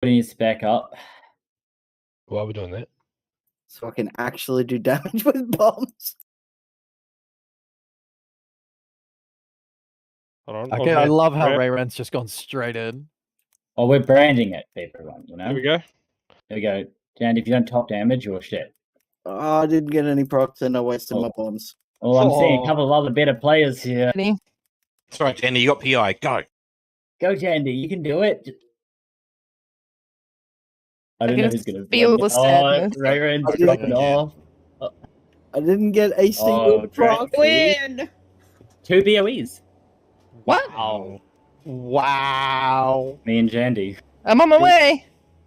Putting his spec up. Why are we doing that? So I can actually do damage with bombs. Hold on. Okay, I love how Right. Rayren's just gone straight in. Oh, we're branding it, everyone, you know? Here we go. Here we go. And if you don't top damage, you're shit. Oh, I didn't get any procs and I wasted my bombs. Oh, I'm seeing a couple of other better players here. That's right, Jandy, you got PI. Go. Go, Jandy. You can do it. I don't know who's going to feel the sadness. Oh, Rayren's Okay. dropping off. I didn't get a single proc. Win! 2 BOEs. Wow. Wow. Me and Jandy. I'm on my way.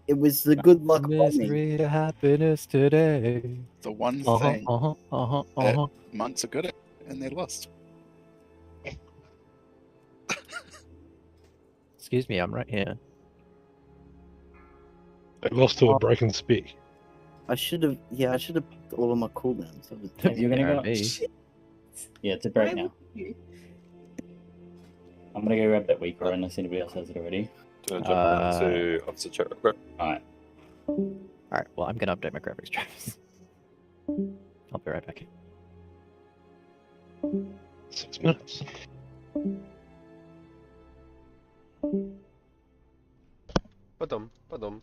It was the good luck bombing. Misery to happiness today. The one Uh-huh, thing uh-huh. monks are good at, and they lost. Excuse me, I'm right here. They lost to a broken spec. I should have put all of my cooldowns. You're going to go. Me. Yeah, it's a break now. I'm going to go grab that weaker unless anybody else has it already. Do you want to jump into officer chat real quick? Alright. Alright, well, I'm gonna update my graphics, Travis. I'll be right back. 6 minutes. Badum, badum.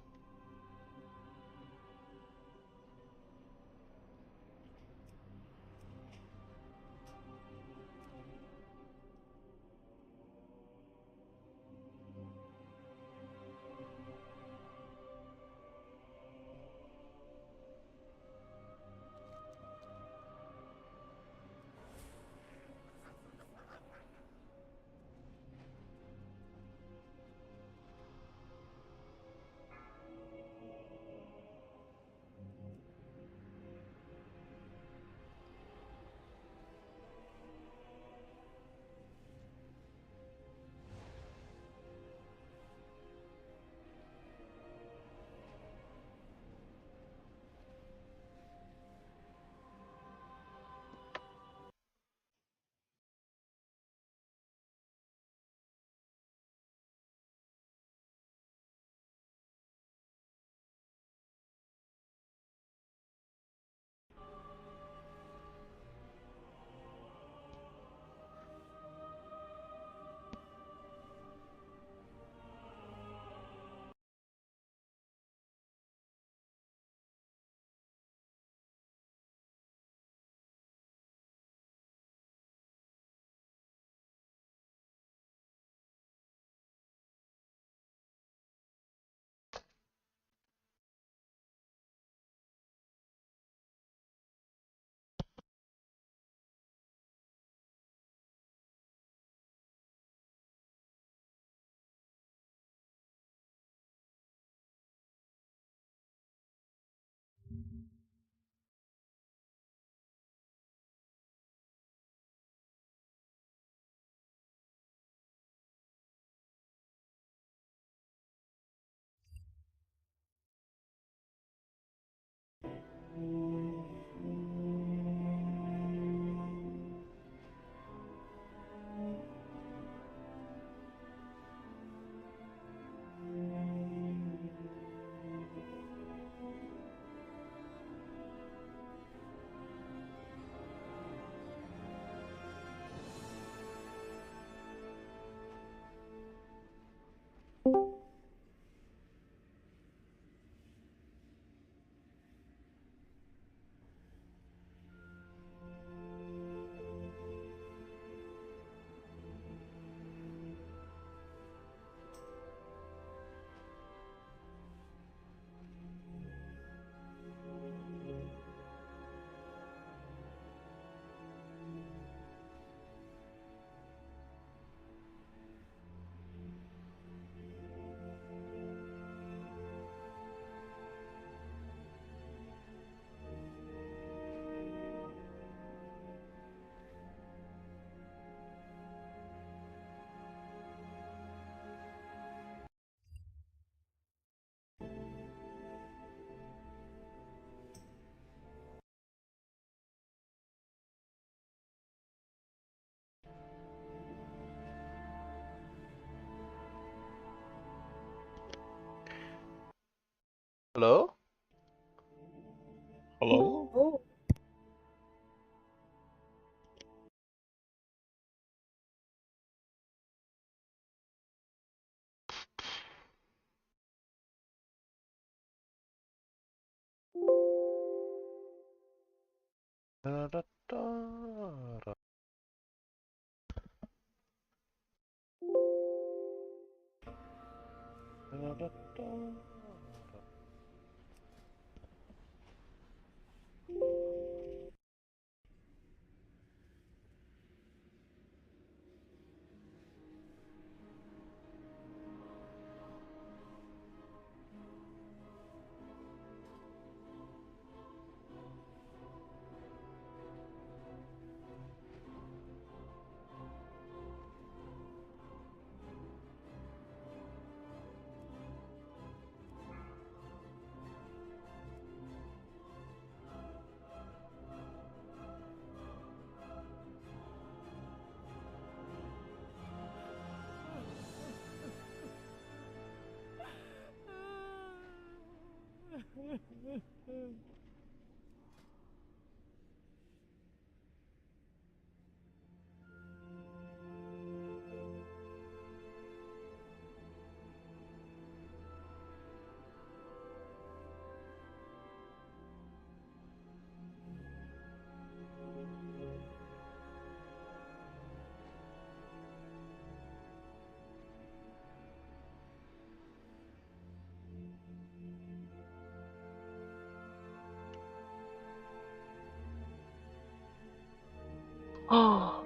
Hello? Hello? Oh. Da, da, da, da. Da, da, da. Oh.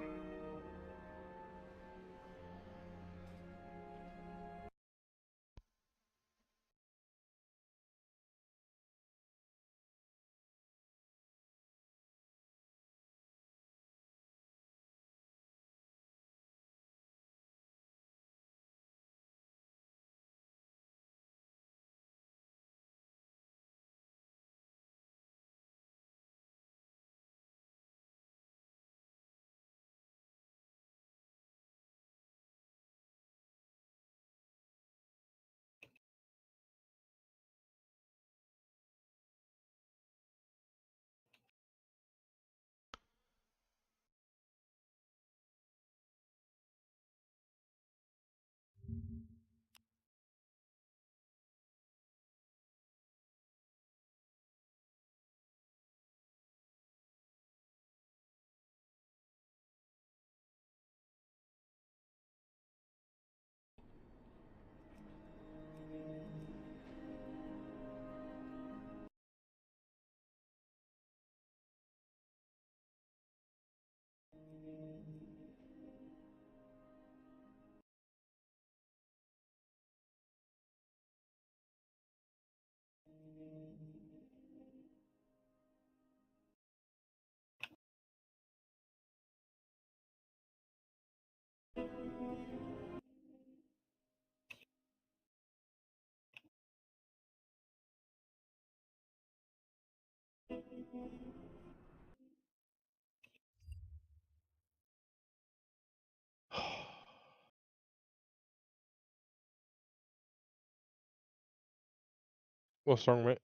What's wrong, mate?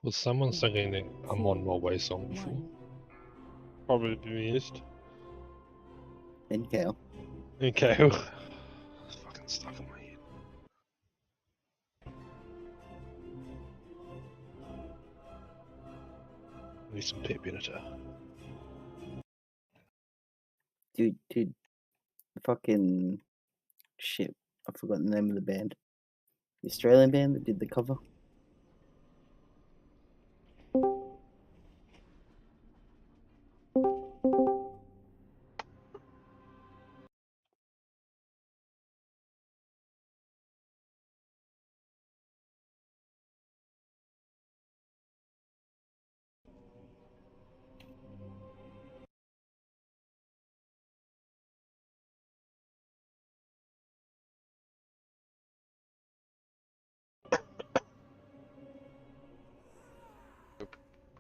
Was someone singing the I'm on my way song before? Probably bemused. Then Kale. Okay. It's fucking stuck in my head. I need some pep in it. Dude, fucking shit. I forgot the name of the band. The Australian band that did the cover.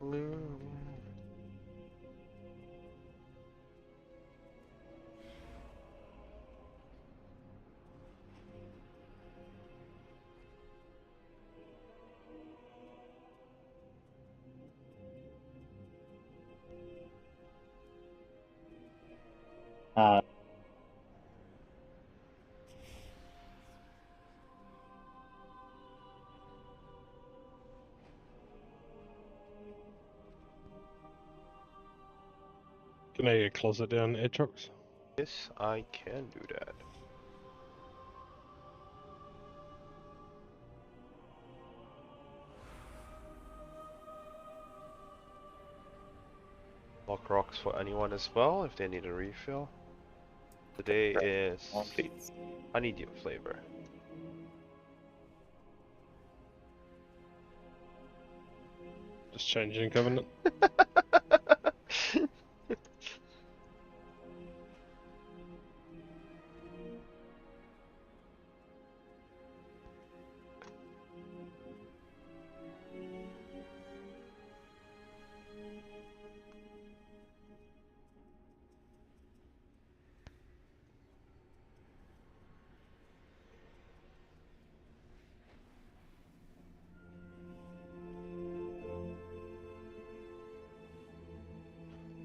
Blue. Can I get a closet down Atrox? Yes, I can do that. Lock rocks for anyone as well if they need a refill. Today is honeydew flavor. Just changing covenant.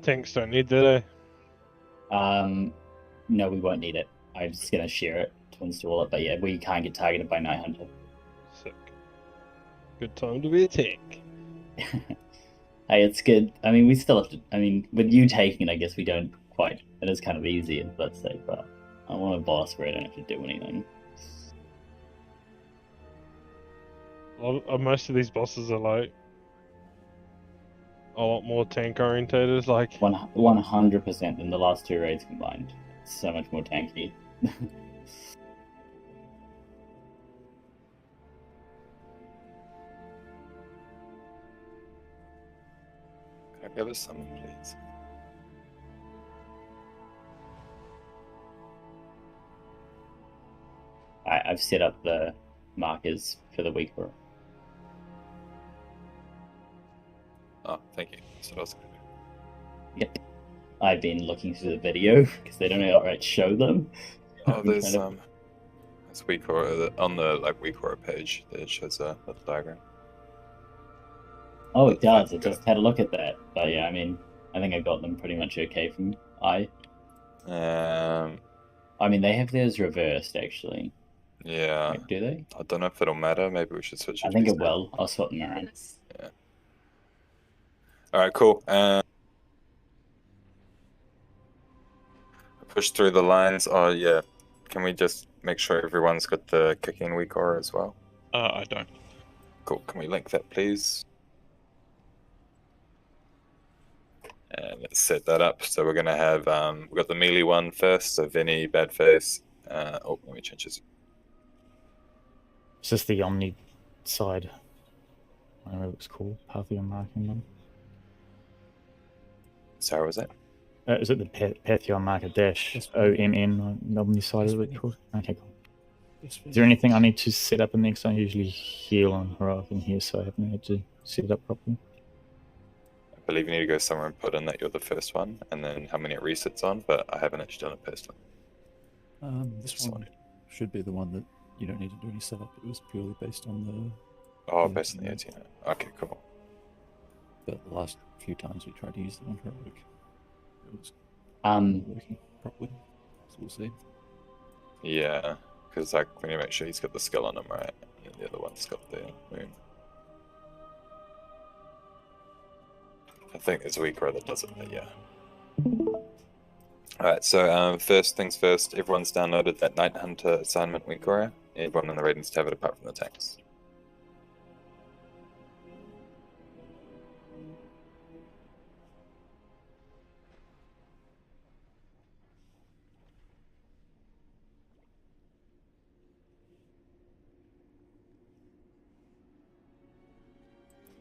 Tanks don't need that, No, we won't need it. I'm just gonna share it to install it, but yeah, we can't get targeted by Night Hunter. Sick. Good time to be a tank. Hey, it's good. I mean, we still have to. I mean, with you taking it, I guess we don't quite. It is kind of easy, let's say, but I want a boss where I don't have to do anything. Most of these bosses are like a lot more tank orientated. Like 100% in the last two raids combined. It's so much more tanky. Can I give us some, please? I've set up the markers for the week. Oh, thank you. That's what I was going to do. Yep. I've been looking through the video because they don't outright show them. Oh, there's week aura on the like week aura page. It shows a little diagram. Oh, it does. I just had a look at that. But yeah, I mean, I think I got them pretty much okay from I mean, they have theirs reversed actually. Yeah. Wait, do they? I don't know if it'll matter. Maybe we should switch it. I think it will. I'll swap them around. Yeah. All right. Cool. Push through the lines. Oh yeah. Can we just make sure everyone's got the kicking weak aura as well? I don't. Cool. Can we link that, please? And let's set that up. So we're gonna have we've got the melee one first. So Vinny, Badface. Oh, let me change this. It's just the Omni side. I don't know what it's called. Pantheon marking them. Sorry, was that? Is it the Pantheon marker dash OMN on the Omni side of it called? Okay, cool. Is there anything I need to set up in next? I usually heal on Heroic in here, so I haven't had to set it up properly. I believe you need to go somewhere and put in that you're the first one, and then how many it resets on, but I haven't actually done it personally. This one should be the one that you don't need to do any setup. It was purely based on the... Oh, based on the 18. Okay, cool. But the last few times we tried to use them on Heroic, it was working properly, so we'll see. Yeah, because like we need to make sure he's got the skill on him, right? And the other one's got the moon. I think it's a weak aura that does it, but yeah. Alright, so first things first, everyone's downloaded that Night Hunter assignment weak aura. Everyone in the raid needs to have it apart from the tanks.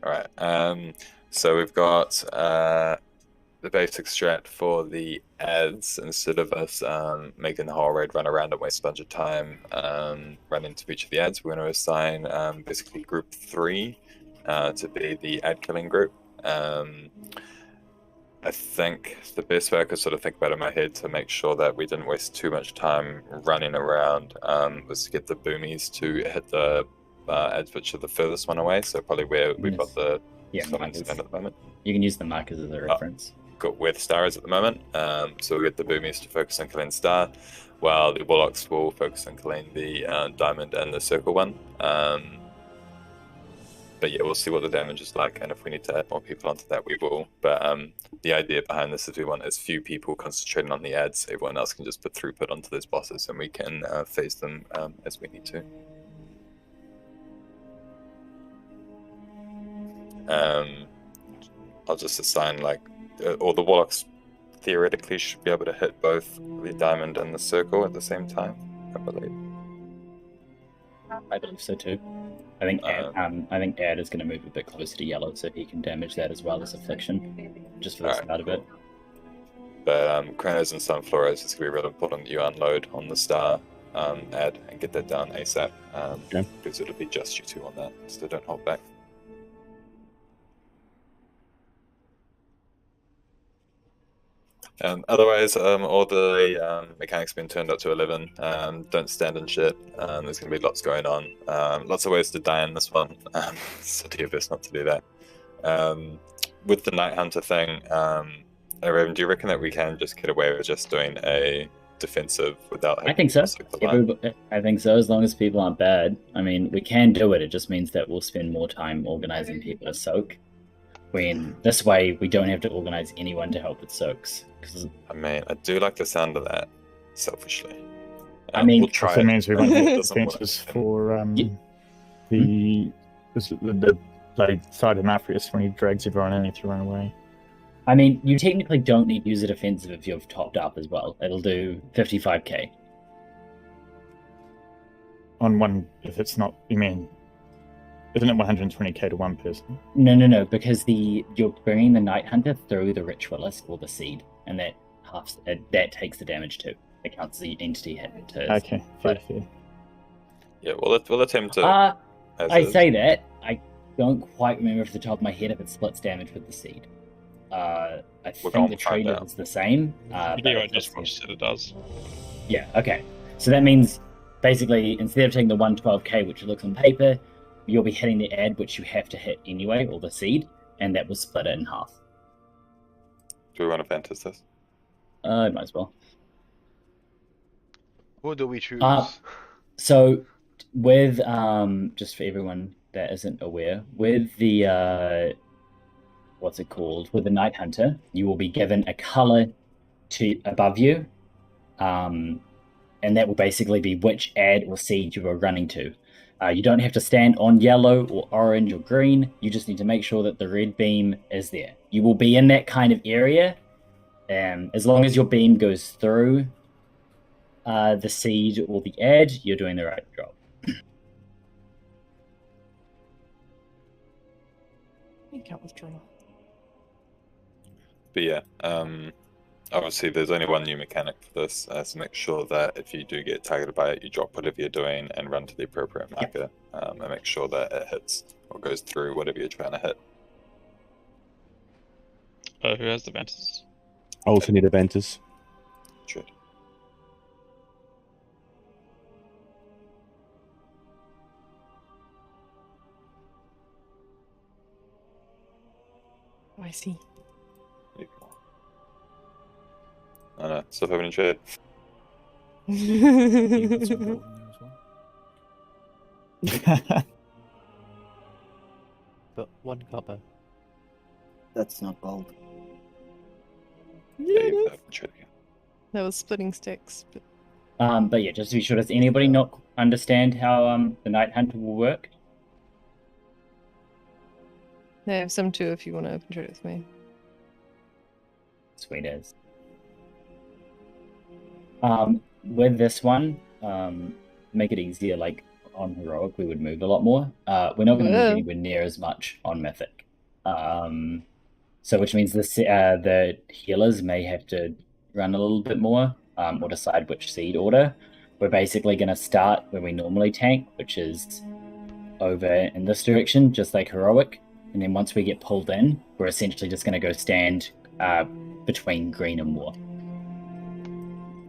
Alright, so we've got the basic strat for the ads. Instead of us making the whole raid run around and waste a bunch of time running to each of the ads, we're going to assign basically group 3 to be the ad killing group. I think the best way I could sort of think about it in my head to make sure that we didn't waste too much time running around was to get the boomies to hit the ads which are the furthest one away, so probably where we've got the markers. at the moment. You can use the markers as a reference. got where the star is at the moment. So we'll get the boomies to focus on killing star, while the warlocks will focus on killing the diamond and the circle one. But yeah, we'll see what the damage is like, and if we need to add more people onto that, we will. But the idea behind this is we want as few people concentrating on the ads. Everyone else can just put throughput onto those bosses, and we can phase them as we need to. I'll just assign or the warlocks theoretically should be able to hit both the diamond and the circle at the same time, I believe. I believe so too. I think Ad is going to move a bit closer to yellow so he can damage that as well as affliction, just for the start of it. But Kronos and Sunflores, it's going to be really important that you unload on the star Ad and get that down ASAP, because it'll be just you two on that, so don't hold back. Otherwise, all the mechanics have been turned up to 11. Don't stand in shit. There's going to be lots going on. Lots of ways to die in this one. So do your best not to do that. With the Night Hunter thing, Raven, do you reckon that we can just get away with just doing a defensive without... I think so. I think so, as long as people aren't bad. I mean, we can do it. It just means that we'll spend more time organizing people to soak. When this way, we don't have to organize anyone to help with soaks. I mean, I do like the sound of that, selfishly. I mean, we'll try. It means we won't get defenses for the bloody side of Maphrius when he drags everyone in to run away. I mean, you technically don't need to use a defensive if you've topped up as well. It'll do 55k. On one, if it's not, you mean, isn't it 120k to one person? No, because you're bringing the Night Hunter through the Ritualist or the Seed, and that takes the damage too. It counts the entity hit. Okay, fair. Yeah, we'll attempt to... I say that. I don't quite remember off the top of my head if it splits damage with the Seed. I think the trade is the same. I just watched it does. Yeah, okay. So that means, basically, instead of taking the 112k, which it looks on paper, you'll be hitting the ad, which you have to hit anyway, or the Seed, and that will split it in half. Do we want to Ventus this? Might as well. Who do we choose? So, with, just for everyone that isn't aware, with the, what's it called? With the Night Hunter, you will be given a color above you, and that will basically be which ad or seed you are running to. You don't have to stand on yellow or orange or green. You just need to make sure that the red beam is there. You will be in that kind of area. As long as your beam goes through the seed or the ad, you're doing the right job. You can't withdraw. But yeah, obviously there's only one new mechanic for this, so make sure that if you do get targeted by it, you drop whatever you're doing and run to the appropriate marker, and make sure that it hits or goes through whatever you're trying to hit. Who has the Ventus? I also need a Ventus. Should. Oh, I see. I know, stuff having a trade. But 1 copper. That's not gold. Yeah, you have to trade again. That was splitting sticks. But... But yeah, just to be sure, does anybody not understand how the Night Hunter will work? I have some too if you want to open trade with me. Sweet as. With this one, make it easier. Like on Heroic, we would move a lot more. We're not going to move anywhere near as much on Mythic. So which means the healers may have to run a little bit more, or decide which seed order. We're basically going to start where we normally tank, which is over in this direction, just like Heroic. And then once we get pulled in, we're essentially just going to go stand between green and war.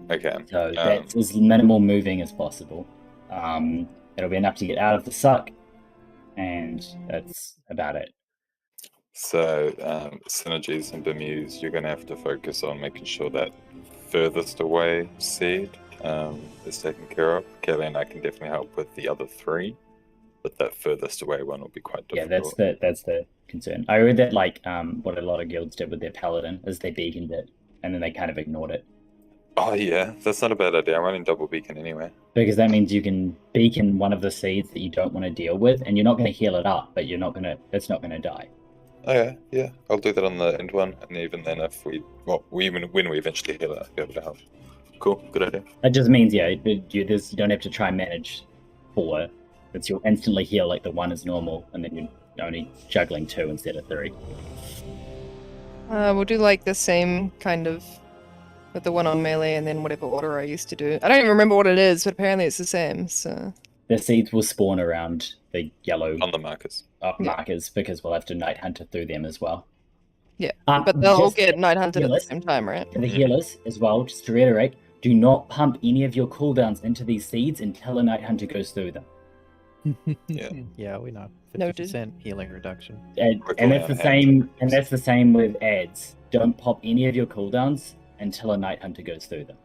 Okay. So that's as minimal moving as possible. It'll be enough to get out of the suck, and that's about it. So synergies and Bemuse, you're going to have to focus on making sure that furthest away seed is taken care of. Kelly and I can definitely help with the other 3, but that furthest away one will be quite difficult. Yeah, that's the concern. I read that like what a lot of guilds did with their paladin is they beaconed it, and then they kind of ignored it. Oh yeah, that's not a bad idea. I'm running double beacon anyway. Because that means you can beacon one of the seeds that you don't want to deal with, and you're not going to heal it up, but it's not going to die. Okay, yeah, I'll do that on the end one, and even then, if when we eventually heal it, I'll be able to help. Cool, good idea. That just means, yeah, you don't have to try and manage 4. It's you'll instantly heal like the 1 is normal, and then you're only juggling 2 instead of 3. We'll do like the same kind of with the one on melee, and then whatever order I used to do. I don't even remember what it is, but apparently it's the same. So The seeds will spawn around the yellow on the markers. Markers, because we'll have to Night Hunter through them as well. yeah, but they'll all just get Night Hunted at the healers- same time, right? For the healers as well, just to reiterate, do not pump any of your cooldowns into these seeds until a Night Hunter goes through them. Yeah. Yeah, we know. Noted. 50% healing reduction. And Quickly that's the on hand. same. And that's the same with ads. Don't pop any of your cooldowns until a Night Hunter goes through them.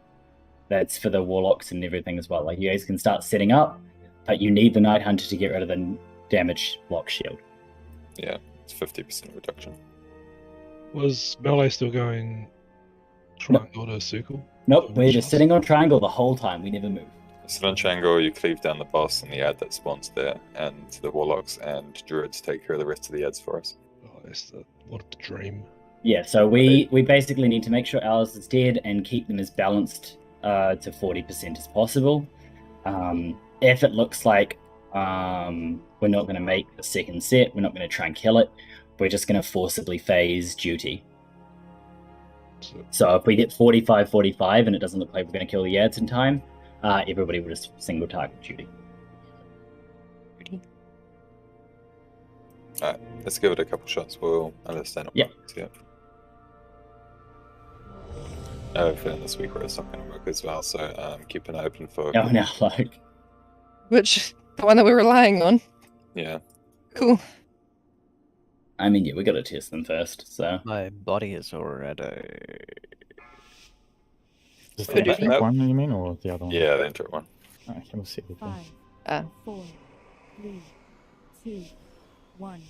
That's for the Warlocks and everything as well. Like you guys can start setting up, but you need the Night Hunter to get rid of the damage block shield. Yeah, it's 50% reduction. Was melee still going triangle to circle? Nope, we're just Shots? sitting on triangle the whole time. We never move. Sit on triangle, you cleave down the boss and the ad that spawns there, and the Warlocks and Druids take care of the rest of the ads for us. Oh, that's what a dream. Yeah, so we basically need to make sure ours is dead and keep them as balanced to 40% as possible. If it looks like we're not going to make a second set, we're not going to try and kill it, we're just going to forcibly phase duty. So if we get 45-45 and it doesn't look like we're going to kill the ads in time, everybody will just single target duty. Alright, let's give it a couple shots. We'll understand it. Yeah. Yeah. I have a feeling this week where it's not going to work as well, so keep an eye open for. Oh, no, like. Which the one that we're relying on. Yeah. Cool. I mean, yeah, we got to test them first, so. My body is already. Is Could that you- the one you mean, or the other one? Yeah, the intro one. Okay, we'll see. 5, 4, 3, 2, 1.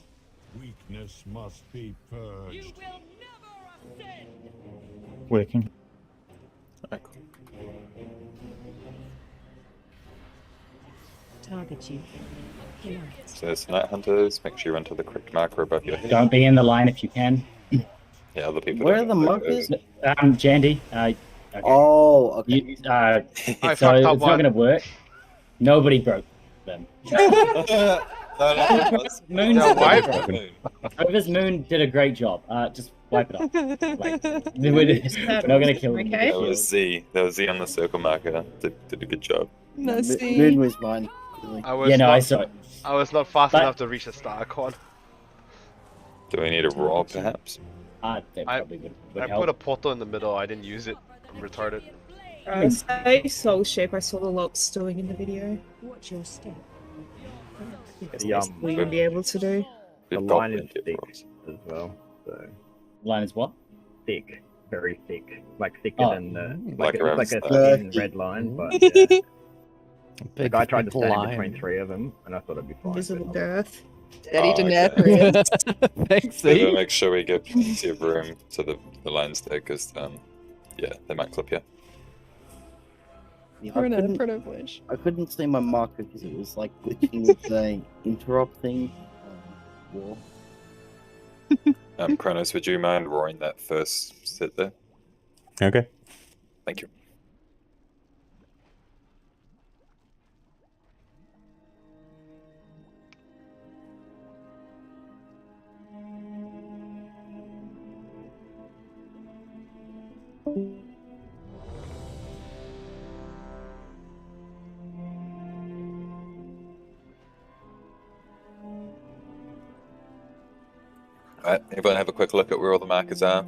Weakness must be purged. You will never ascend. Working. Alright, cool. Target you. So it's Night Hunters, make sure you run to the correct marker above your head. Don't be in the line if you can. Yeah, other people. Where don't are the know markers? Jandy. Okay. Oh, okay. You, I so fucked it's up not one. going to work. Nobody broke them. Moon's Yeah, why? Over's Moon did a great job. Just wipe it off. Like, we're not going to kill them. Okay. That was Z. That was Z on the circle marker. Did a good job. Let's see. Moon was mine. I was Yeah, no, not, I saw it. I was not fast But- enough to reach the star icon. Do we need a raw, perhaps? That I- probably would I help. put a portal in the middle. I didn't use it. I'm retarded. Say soul shape. I saw the locks doing in the video. Watch your step. We will be able to do. The line goblin is did thick for us. as well. So Line is what? thick, very thick, like thicker Oh. than Like it's around like a the- thin red line. But Big, like I tried to big stand line. between 3 of them, and I thought it'd be fine. Invisible but- girth. Daddy Oh, okay. Denathrius. Thanks, So Z. make sure we get plenty of room to the lines there, because yeah, they might clip you. Yeah, Privilege. I couldn't see my marker because it was like glitching with the interrupt thing. Wall. Kronos, would you mind roaring that first set there? Okay. Thank you. Alright, everyone have a quick look at where all the markers are.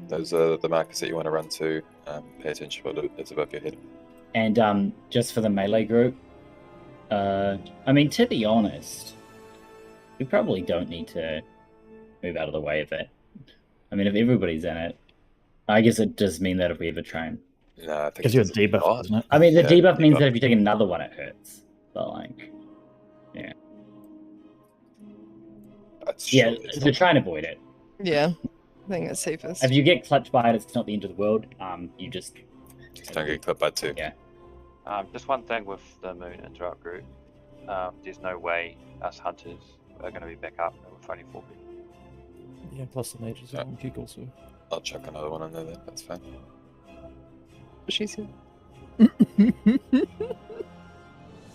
Those are the markers that you want to run to. Pay attention to what is above your head. And just for the melee group, I mean, to be honest, we probably don't need to move out of the way of it. I mean, if everybody's in it, I guess it does mean that if we ever try and... No, I think Gives you a debuff, doesn't it? I mean, the Yeah, debuff means debuff. that if you take another one, it hurts. But, like... Yeah. That's Yeah, surely so try and avoid it. Yeah, I think that's safest. If you get clutched by it, it's not the end of the world. You just don't get clipped by 2. Yeah. Just one thing with the moon interrupt group. There's no way us hunters are going to be back up with only 4 people. Yeah, plus the mages are on kick also. I'll chuck another one in there then. That's fine. She's here.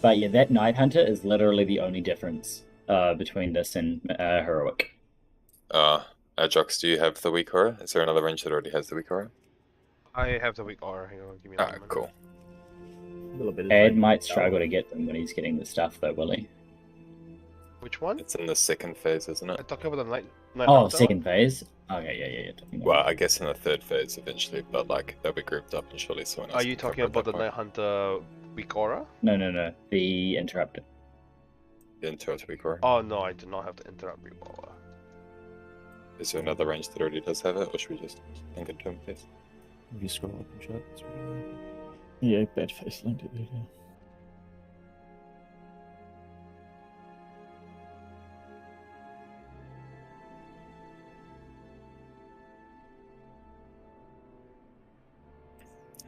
But yeah, that Night Hunter is literally the only difference between this and Heroic. Jox, do you have the weak aura? Is there another range that already has the weak aura? I have the weak aura. Hang on, give me a moment. Cool. A little bit. Ed might struggle to get them when he's getting the stuff, though, will he? Which one? It's in the second phase, isn't it? I talking about the night Oh, hunter? second phase? Okay, yeah. Well, I guess in the third phase eventually, but like they'll be grouped up and surely someone else. Are you can talking cover about the that night hunter weak aura? No. The Interrupted. point. Interrupt weak aura. Oh no, I do not have the interrupt weak aura. Is there another range that already does have it, or should we just think in term phase? If you scroll up and shut, it's really right. Yeah, bad face linked it there. Yeah.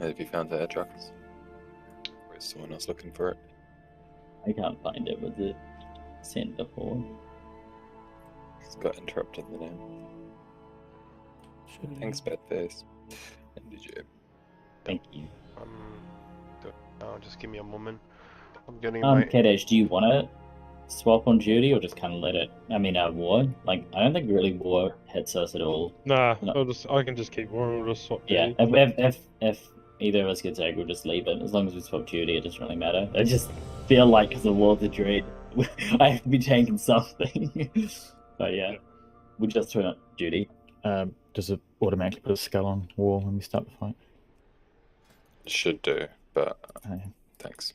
Have you found the Atrox? Or is someone else looking for it? I can't find it with the sent before. It's got interrupted in the name. Thanks, bad face. And did you? Thank you. Just give me a moment. I'm getting my... Kadesh, do you want to swap on duty or just kind of let it? I mean, war. Like, I don't think really war hits us at all. Nah, No. I can just keep war. We'll just swap. Yeah, duty. if either of us gets egg, we'll just leave it. As long as we swap duty, it doesn't really matter. I just feel like because of War of the Dread, I have to be taking something. But yeah, we'll just turn up duty. Does it automatically put a skull on war when we start the fight? Should do, but Oh, yeah. thanks.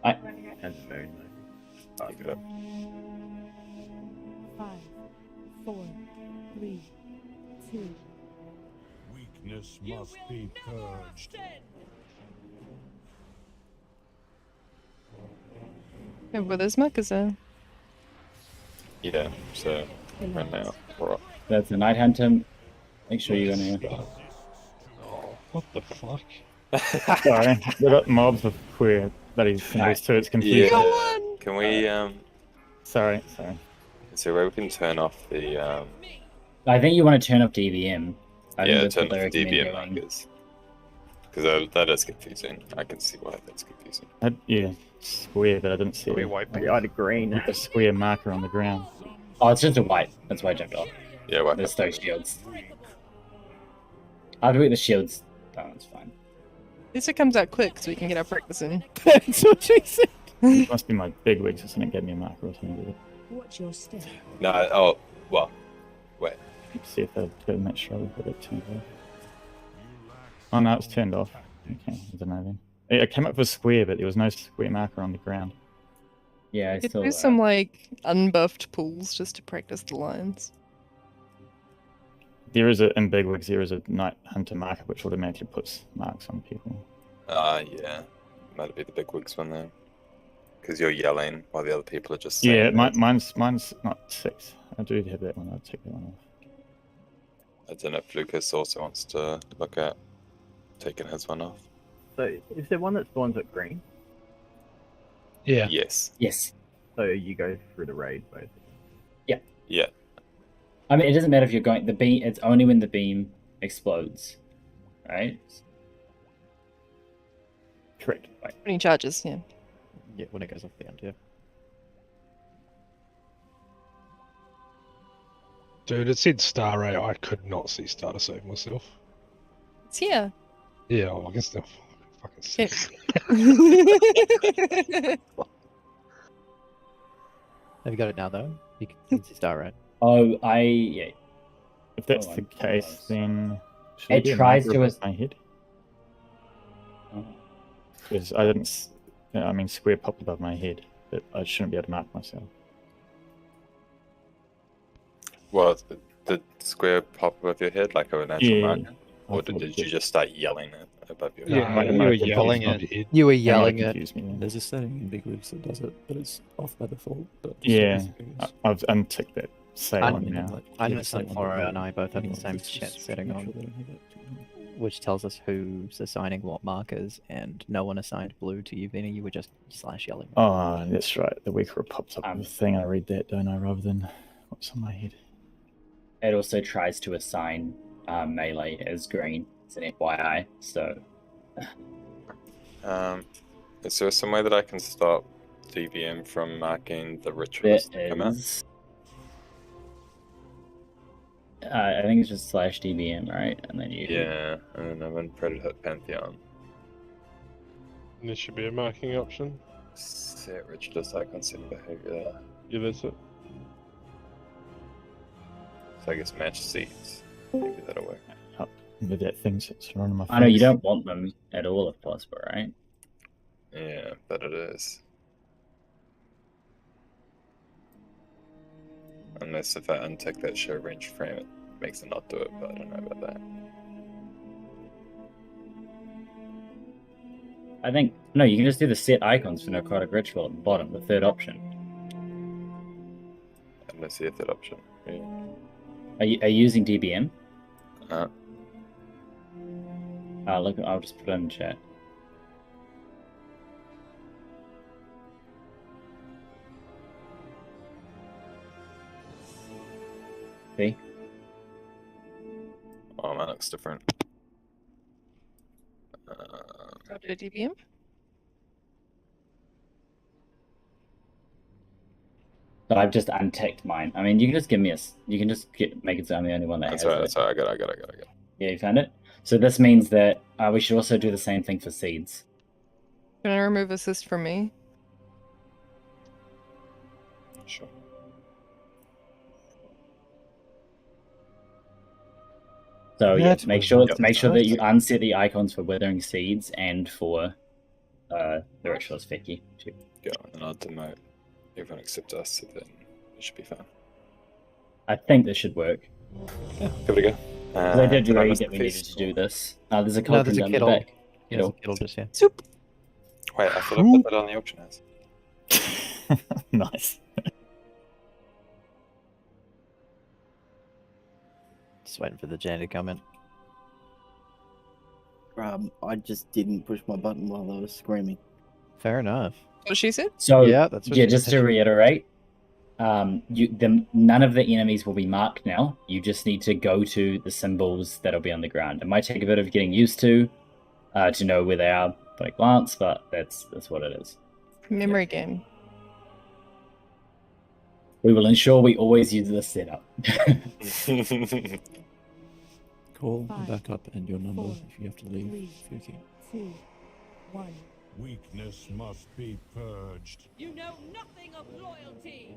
That's very nice. Keep it up. 5, 4, 3, 2. Weakness must be purged. Yeah, with his Makaza. Yeah, so right now we're up. That's the Night Hunter. Make sure you're gonna. What the fuck? Sorry, we got mobs with queer bloody symbols too. It's confusing. Yeah. Can we Sorry. Is there a way we can turn off the I think you want to turn off DBM. I think yeah, that's turn what off they the recommend DBM doing. markers. Because that is confusing. I can see why that's confusing. Yeah, square, but I didn't see Are we it. wiping? I had a green. A square marker on the ground. Oh, it's just a white. That's why I jumped off. Yeah, why? There's those shields. I'll do it with the shields. Oh, that's fine. At least it comes out quick so we can get our practice in. That's what she said. It must be my big wigs or something gave me a marker or something. With it. Watch your step. No, oh, well, wait. Let's see if they've got a match struggle with it turned off. Oh no, it's turned off. Okay, I don't know then. It came up with a square, but there was no square marker on the ground. Yeah, I You could still. do some like unbuffed pools just to practice the lines. There is in big wigs, there is a Night Hunter marker which automatically puts marks on people. Yeah. Might be the big wigs one there. Because you're yelling while the other people are just saying Yeah, it. mine's not 6. I do have that one. I'll take that one off. I don't know if Lucas also wants to look at taking his one off. So, is there one that spawns at green? Yeah. Yes. Yes. So you go through the raid, basically. Yeah. I mean, it doesn't matter if you're going the beam. It's only when the beam explodes, right? Correct. Right. When he charges, yeah. Yeah, when it goes off the end, yeah. Dude, it said star ray. I could not see star to save myself. It's here. Yeah, well, I guess they're fucking sick. Have you got it now, though? You can see star, right? Oh, yeah. If that's Oh, the I case, apologize. then should It I get a tries marker to above my head. Oh. Because I didn't. I mean, square popped above my head. that I shouldn't be able to mark myself. Well, did the square pop above your head like an actual Yeah, marker? I Or thought did it you did. just start yelling it above your Yeah, head? you were yelling at it. You were That might yelling it. confuse me then. There's a setting in Big Leagues that does it, but it's off by default. But Yeah, I've unticked that save I on now. I know Sunflower and I both have the same chat setting on, which tells us who's assigning what markers, and no one assigned blue to you, Vinny. You were just slash yelling. Oh, that's right. The weaker it pops up on the thing, I read that, don't I, rather than what's on my head. It also tries to assign melee as green. It's an FYI. So Is there some way that I can stop DBM from marking the ritualist to come out? I think it's just /DBM, right? And then you. Yeah, and I'm in Predator Pantheon. And there should be a marking option. Set ritualist icon, set behavior. Yeah, that's it. So I guess match seeds. Maybe that'll work. Oh, with that thing sits around my face. I know you don't want them at all if possible, right? Yeah, but it is. Unless if I untick that show range frame, it makes it not do it, but I don't know about that. I think no. You can just do the set icons for Necrotic Ritual at the bottom, the third option. I don't see a third option. Yeah. Are you using DBM? Uh, Look, I'll just put it in chat. See? oh, mine looks different. Go to DBM. So I've just unticked mine. I mean, you can just give me you can just make it so I'm the only one that That's has right, it. that's right. I got it. Yeah, you found it? So this means that we should also do the same thing for seeds. Can I remove assist from me? Sure. So yeah, That's make what sure it that you unset the icons for Withering Seeds and for the Ritualist Vicky. Go, and I'll demote everyone except us, so then it should be fine. I think this should work. Yeah, give it a go. 'Cause I did Did I read miss that the we needed feast? to do this. There's a No, cauldron there's a down kettle. the back. Yeah, there's a kettle just here. Soup. Wait, I thought I put that on the option as. Nice. Just waiting for the janitor to come in. I just didn't push my button while I was screaming. Fair enough. What she said? So Yeah, that's what yeah, she just said. to reiterate, none of the enemies will be marked now. You just need to go to the symbols that'll be on the ground. It might take a bit of getting used to know where they are at a glance, but that's what it is. Memory game. We will ensure we always use this setup. Call, 5, backup, and your number 4, if you have to leave. 3, Fuki. 2, 1. Weakness must be purged. You know nothing of loyalty.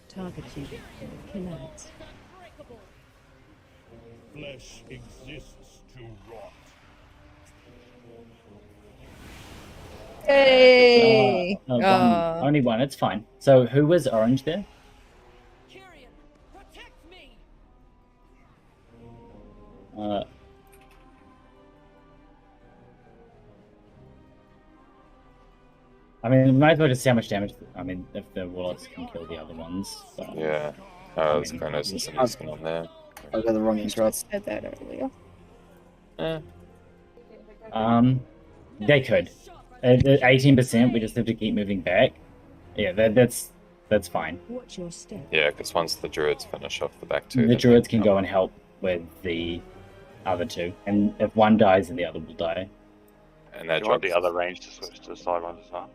Targeted. Connect. Flesh exists to rot. Hey! Only one. It's fine. So who was orange there? I mean, we might as well just see how much damage. I mean, if the warlocks can kill the other ones. But, Yeah. Oh, it's Chronos and somebody's going on there. I got the wrong intro. Said that earlier. They could. At 18%, we just have to keep moving back. Yeah, that's fine. Watch your step. Yeah, because once the druids finish off the back two, The then druids can go and help with the other two, and if one dies, then the other will die. and that You want drops. the other range to switch to the side ones as well?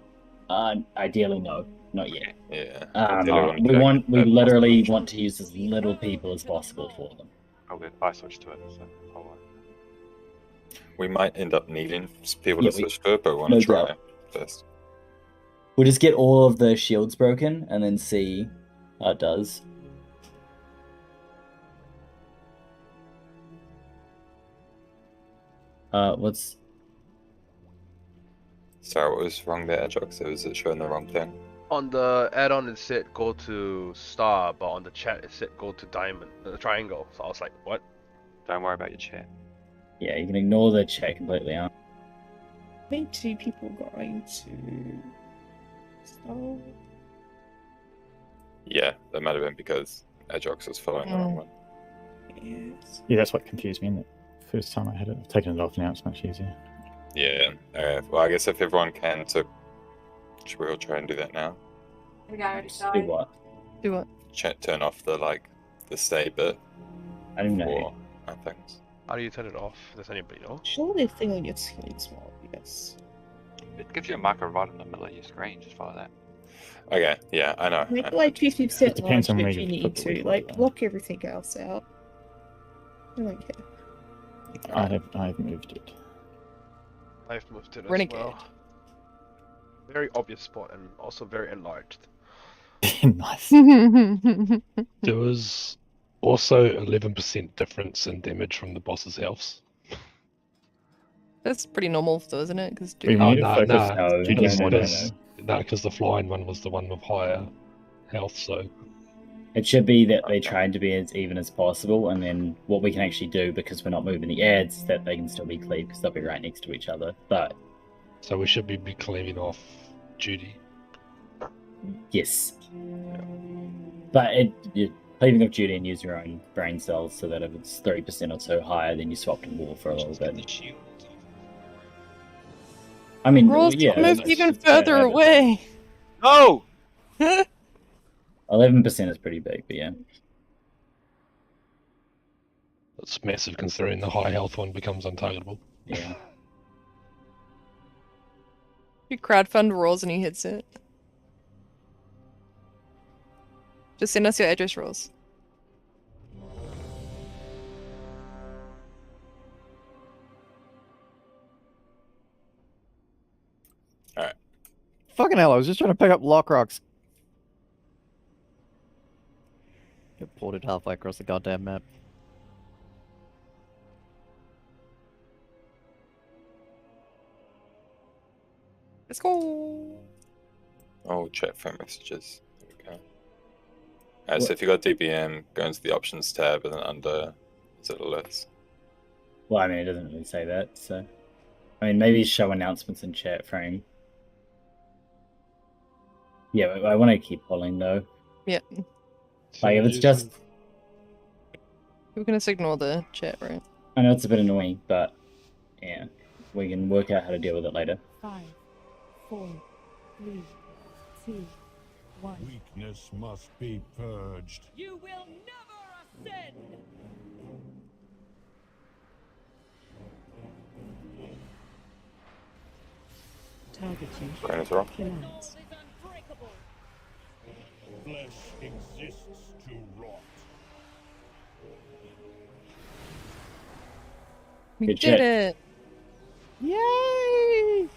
Ideally, no, not yet. Yeah. We literally want to use as little people as possible for them. Okay, I switched to it, so I'll We might end up needing people Yeah, to switch to it, but we want no to try doubt. first. We'll just get all of the shields broken and then see how it does. What's... Sorry, what was wrong there, Ajox? Was it showing the wrong thing? On the add-on it said go to star, but on the chat it said go to diamond, triangle. So I was like, what? Don't worry about your chat. Yeah, you can ignore the chat completely, huh? I think 2 people going to star. Yeah, that might have been because Ajox was following the wrong one. Yes. Yeah, that's what confused me. The first time I had it, I've taken it off now. It's much easier. Yeah. Well, I guess if everyone can, so should we all try and do that now? Do what? Do what? Turn off the the stay bit. I don't know. For things. How do you turn it off? Does anybody know? Show the thing on your screen small, yes. It gives you a marker right in the middle of your screen. Just follow that. Okay, yeah, I know. Make it like 50% depends on large where if you you need put the to. widget Like, down. block everything else out. I don't care. I've moved it. I've moved it as Renegade. well. Very obvious spot and also very enlarged. Nice. There was also 11% difference in damage from the boss's healths. That's pretty normal though, isn't it? Because We need to focus. Because the flying one was the one with higher health, so It should be that they try to be as even as possible, and then what we can actually do, because we're not moving the ads, that they can still be cleaved because they'll be right next to each other. But so we should be cleaving off Judy. yes, but you're cleaving off Judy and use your own brain cells, so that if it's 30% or so higher, then you swap to war for a little bit. I mean, Rolls yeah, moved it's- even it's further bad. away. No! 11% is pretty big, but yeah. It's massive considering the high health one becomes untargetable. Yeah. You crowdfund rolls and he hits it. Just send us your address rolls. Alright. Fucking hell, I was just trying to pick up lock rocks. Get ported halfway across the goddamn map. Let's go. Oh, chat phone messages. There we go. Alright, so if you got DBM, go into the options tab and then under is it alerts? Well, I mean, it doesn't really say that, so. I mean, maybe show announcements in chat frame. Yeah, I want to keep polling though. Yeah. Like, if it's just. We're gonna just ignore the chat, right? I know it's a bit annoying, but yeah, we can work out how to deal with it later. 5, 4, 3, 2, 1. Weakness must be purged. You will never ascend! Targeting. Brandon's wrong. Commands. Flesh exists to rot. We Good did shit. it! Yay!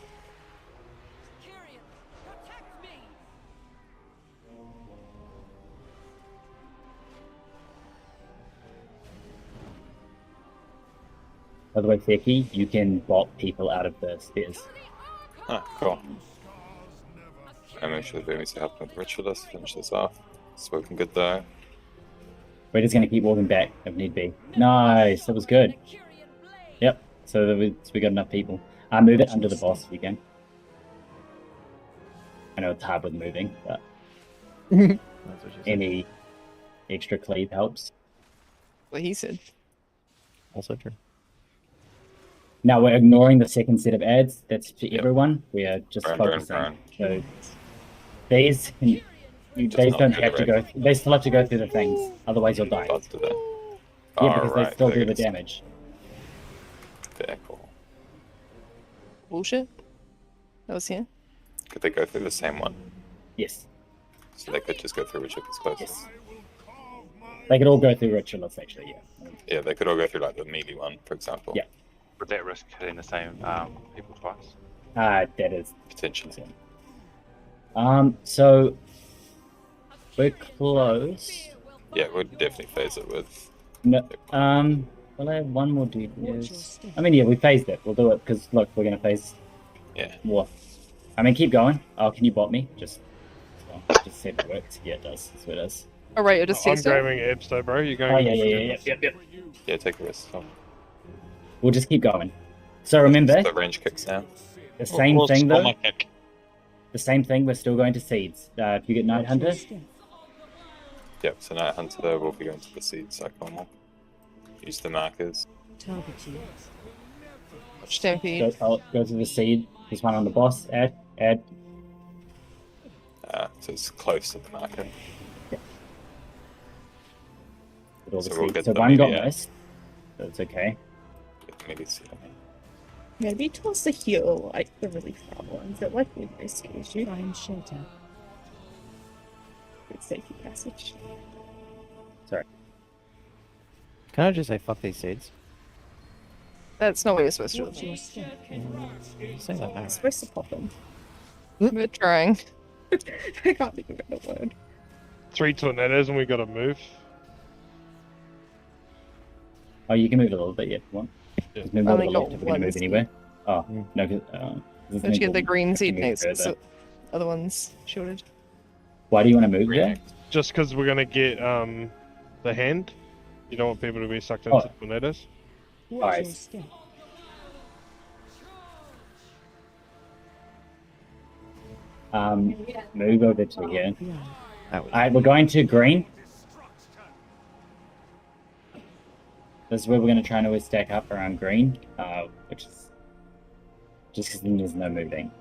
By the way, Becky, you can bot people out of the stairs. Ah, cool. And make sure that we to help with the ritualist, finish this off. It's working good though. We're just gonna keep walking back if need be. Nice, that was good. Yep. So we got enough people. Move it under the boss if you can. I know it's hard with moving, but any extra cleave helps. What he said. Also true. Now we're ignoring the second set of ads. That's for everyone. We are just Burn, focusing. burn. So these not don't do have the to go. They still have to go through the things. Otherwise, you'll die. Buds do that. Yeah, because they Alright, still very do the good. damage. Very cool. Bullshit. That was here. Could they go through the same one? Yes. So they could just go through whichever's closest. Yes. They could all go through ritualists, actually. Yeah. Yeah, they could all go through like the melee one, for example. Yeah. Would that risk hitting the same people twice? That is potentially. So we're close. Yeah, we'd definitely phase it with. No. Will I have one more dude? Yes. I mean, yeah, we phased it. We'll do it because look, we're gonna phase. Yeah. More. I mean, keep going. Oh, can you bot me? Just see if it works. Yeah, it does. That's what it is. Oh, right, you're just I'm CSO? grabbing Ebs though, bro. You're going. Oh yeah. Yep. Yeah, take a risk. Oh. We'll just keep going. So remember, The range kicks now. the same thing though. my kick. The same thing. We're still going to seeds. If you get Night Hunter, Yep, so Night Hunter will be going to the seeds icon. Use the markers. Stampede. go to the seed. There's one on the boss. Add. So it's close to the marker. With all the So we'll seeds. get So the one got media. missed. That's okay. Maybe see. Maybe toss the heal, like the really far ones that like with this issue. Try and shelter. Good safety passage. Sorry. Can I just say fuck these seeds? That's not what you're supposed to Watch do. your step. Say that now. I'm supposed to pop them. We're trying. I can't think of a word. 3 tornadoes and we gotta move. Oh, you can move it a little bit, yeah, if you want. Yeah. Just move over Only the got left if we're going to one move anywhere. Oh, no, because... Don't you get the green seed move next? further. So other ones shorted. Why do you want to move there? Just because we're gonna get the hand. You don't want people to be sucked into Oh. tornadoes. Watch Alright. your step. Move over to here. Behind. Alright, we're going to green. This is where we're going to try and always stack up around green, which is just because then there's no moving.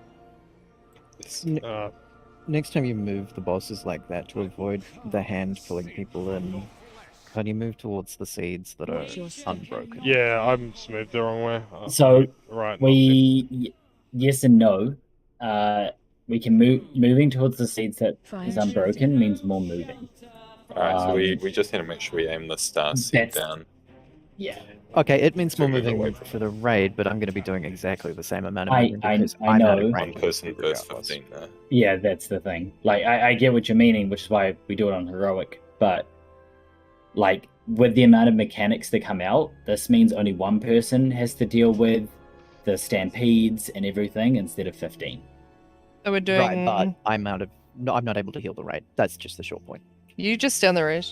Next time you move the bosses like that to avoid the hand pulling people in, can you move towards the seeds that are unbroken? Yeah, I'm moved the wrong way. So right. yes and no. We can moving towards the seeds that is unbroken means more moving. Alright, so we just need to make sure we aim the star seed down. Yeah. Okay, it means more So move away moving from for the raid, but I'm going to be doing exactly the same amount of I movement because I I'm out know. of One range. person first 15 there. Yeah, that's the thing. Like, I get what you're meaning, which is why we do it on heroic. But, like, with the amount of mechanics that come out, this means only one person has to deal with the stampedes and everything instead of 15. So we're doing. Right, but I'm out of. No, I'm not able to heal the raid. That's just the short point. You just down the road.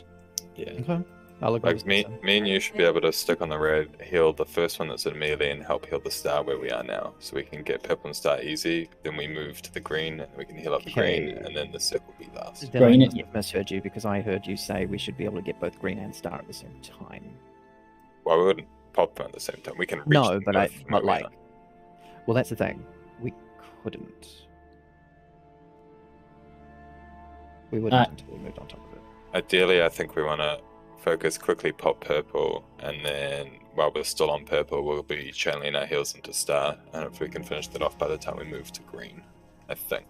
Yeah. Okay. I'll agree. Like me and you should be able to stick on the red, heal the first one that's at melee, and help heal the star where we are now. So we can get purple and star easy. Then we move to the green, and we can heal up the green, and then the circle will be last. Then I must have misheard you because I heard you say we should be able to get both green and star at the same time. Well, we wouldn't pop them at the same time. We can reach No, them but both from where we like, are. well, that's the thing. We couldn't. We wouldn't until we moved on top of it. Ideally, I think we want to focus quickly, pop purple, and then while we're still on purple, we'll be channeling our heals into star, and if we can finish that off by the time we move to green, I think.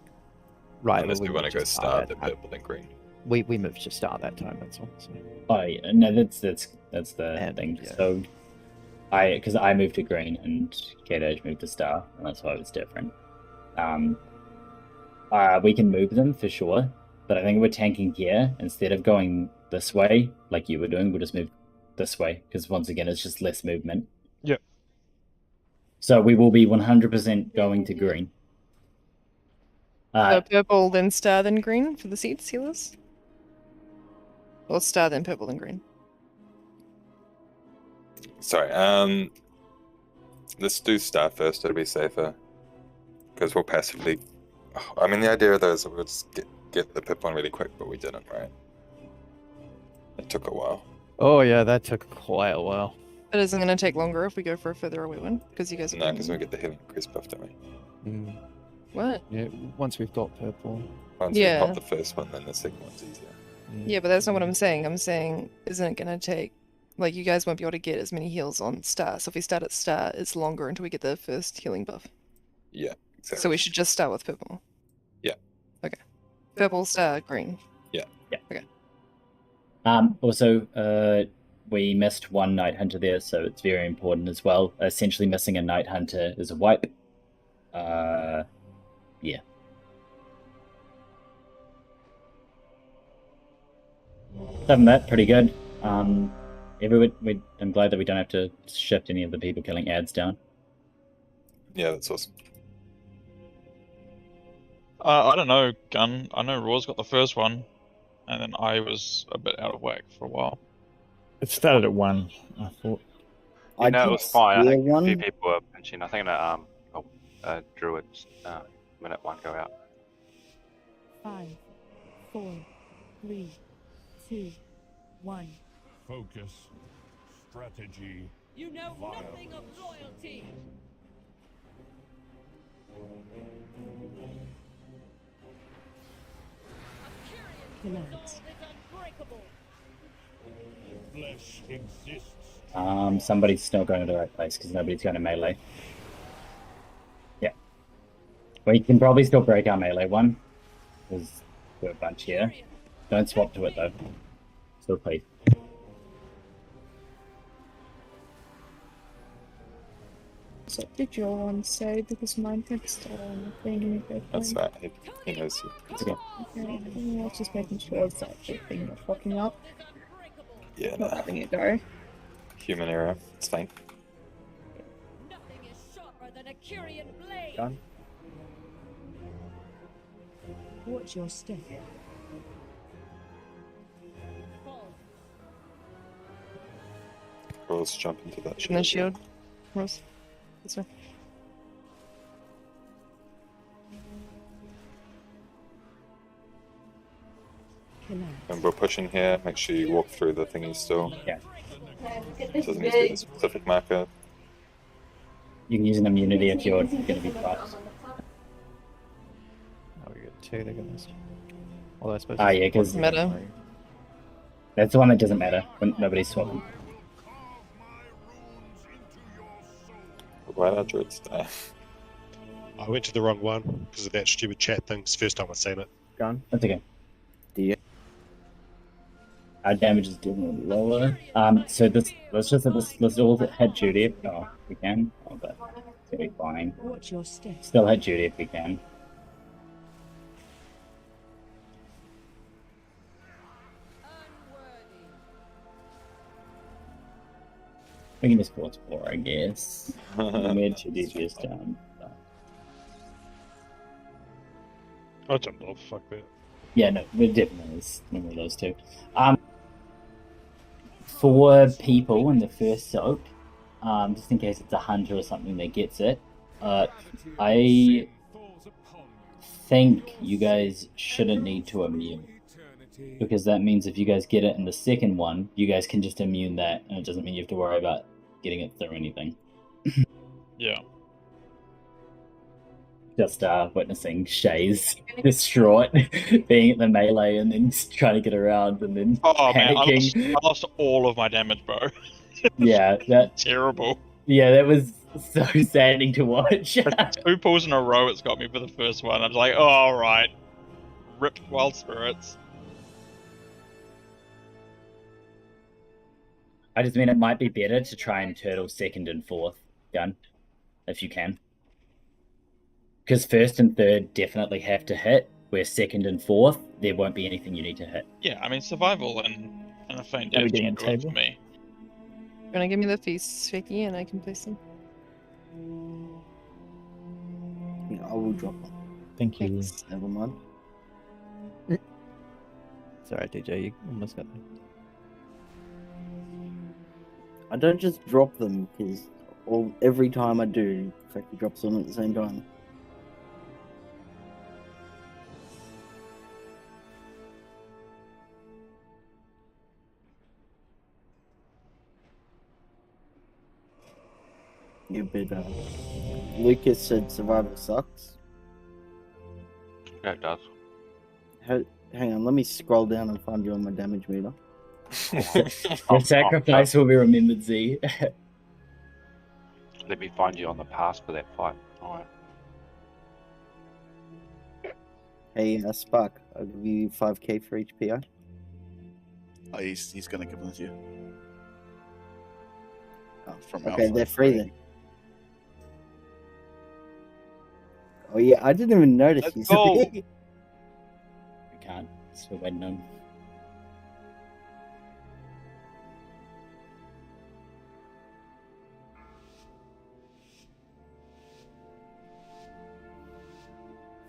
Right. Unless well, we want to go moved star, that then time. purple, then green. We moved to star that time. That's all. So. Oh yeah, no, that's the thing. yeah. So, because I moved to green and KDH moved to star, and that's why it was different. We can move them for sure, but I think we're tanking here instead of going this way like you were doing. We'll just move this way because once again, it's just less movement. Yep. So we will be 100% going to green. So purple, then star, then green for the seeds healers? Or star, then purple, then green? Sorry, let's do star first, it'll be safer. Because we'll passively... I mean, the idea though is that we'll just get the pip on really quick, but we didn't, right? It took a while. Oh yeah, that took quite a while. It isn't going to take longer if we go for a further away one, because you guys are No, going- because we get the healing increase buff, don't we? What? Yeah, once we've got purple. Once Yeah. we pop the first one, then the second one's easier. Yeah, but that's not what I'm saying. I'm saying, isn't it going to take... Like, you guys won't be able to get as many heals on star, so if we start at star, it's longer until we get the first healing buff. Yeah, exactly. So we should just start with purple. Yeah. Okay. Purple, star, green. Yeah. Yeah. Okay. Also, we missed one Night Hunter there, so it's very important as well. Essentially, missing a Night Hunter is a wipe. Yeah. Other than that, pretty good. I'm glad that we don't have to shift any of the people killing ads down. Yeah, that's awesome. I don't know, Gun. I know Raw's got the first one, and then I was a bit out of whack for a while. It started at 1, I thought. You know, it was fine. I think a few one. people were pinching. I think Druid's minute 1 go out. 5, 4, 3, 2, 1. Focus. Strategy. You know nothing of loyalty. Relax. Flesh exists. Somebody's still going to the right place because nobody's going to melee. Yeah. We can probably still break our melee one. There's a bunch here. Don't swap to it though. Still play. So did your one say because mine fixed thing in That's right. He knows. It's okay. Okay, I was just making sure it's that thing not fucking up. Yeah, Not having it go. Human error. It's fine. Nothing is sharper than a Kyrian blade. Done. Watch your step. Let's jump into that And the shield. shield. Rose. This way. And we're pushing here. Make sure you walk through the thingy still. Yeah. Doesn't need to be a specific marker. You can use an immunity if you're going to be fast. Oh, we got 2, they're gonna... Although I suppose... Ah, yeah, because Meta. that's the one that doesn't matter when nobody's swapping. Why not druids die? I went to the wrong one because of that stupid chat thing. It's the first time I've seen it. Gun. That's okay. Do you? Our damage is definitely lower. So let's all hit Judy if we can. Oh, but it's gonna be fine. Watch your step. Still hit Judy if we can. We can just port 4, I guess. Mid to DPS down. I jumped off. Fuck that. Yeah, no, we're definitely one of those two. For people in the first soak, just in case it's a hunter or something that gets it, I think you guys shouldn't need to immune. Because that means if you guys get it in the second one, you guys can just immune that, and it doesn't mean you have to worry about getting it through anything. Yeah. Just witnessing Shay's distraught, being at the melee and then trying to get around and then panicking. I lost all of my damage, bro. Yeah, that terrible. Yeah, that was so saddening to watch. 2 pulls in a row it's got me for the first one. I was like, oh, alright. Rip Wild Spirits. I just mean it might be better to try and turtle second and fourth gun, if you can. Because first and third definitely have to hit, where second and fourth, there won't be anything you need to hit. Yeah, I mean, survival and a faint Are we death getting is a good table? for me. You wanna give me the feast, Vicky, and I can place them? Yeah, I will drop them. Thank you. Never mind. It's alright, DJ, you almost got them. I don't just drop them because every time I do, in fact, it drops them at the same time. Yeah, but Lucas said survival sucks. Yeah, it does. Hang on, let me scroll down and find you on my damage meter. Your sacrifice will be remembered, Z. Let me find you on the pass for that fight. Alright. Hey, Spark, I'll give you 5k for each PI. Oh, he's going to give them to you. From Okay, Alpha. they're free then. Oh yeah, I didn't even notice you. We can't. Still waiting on.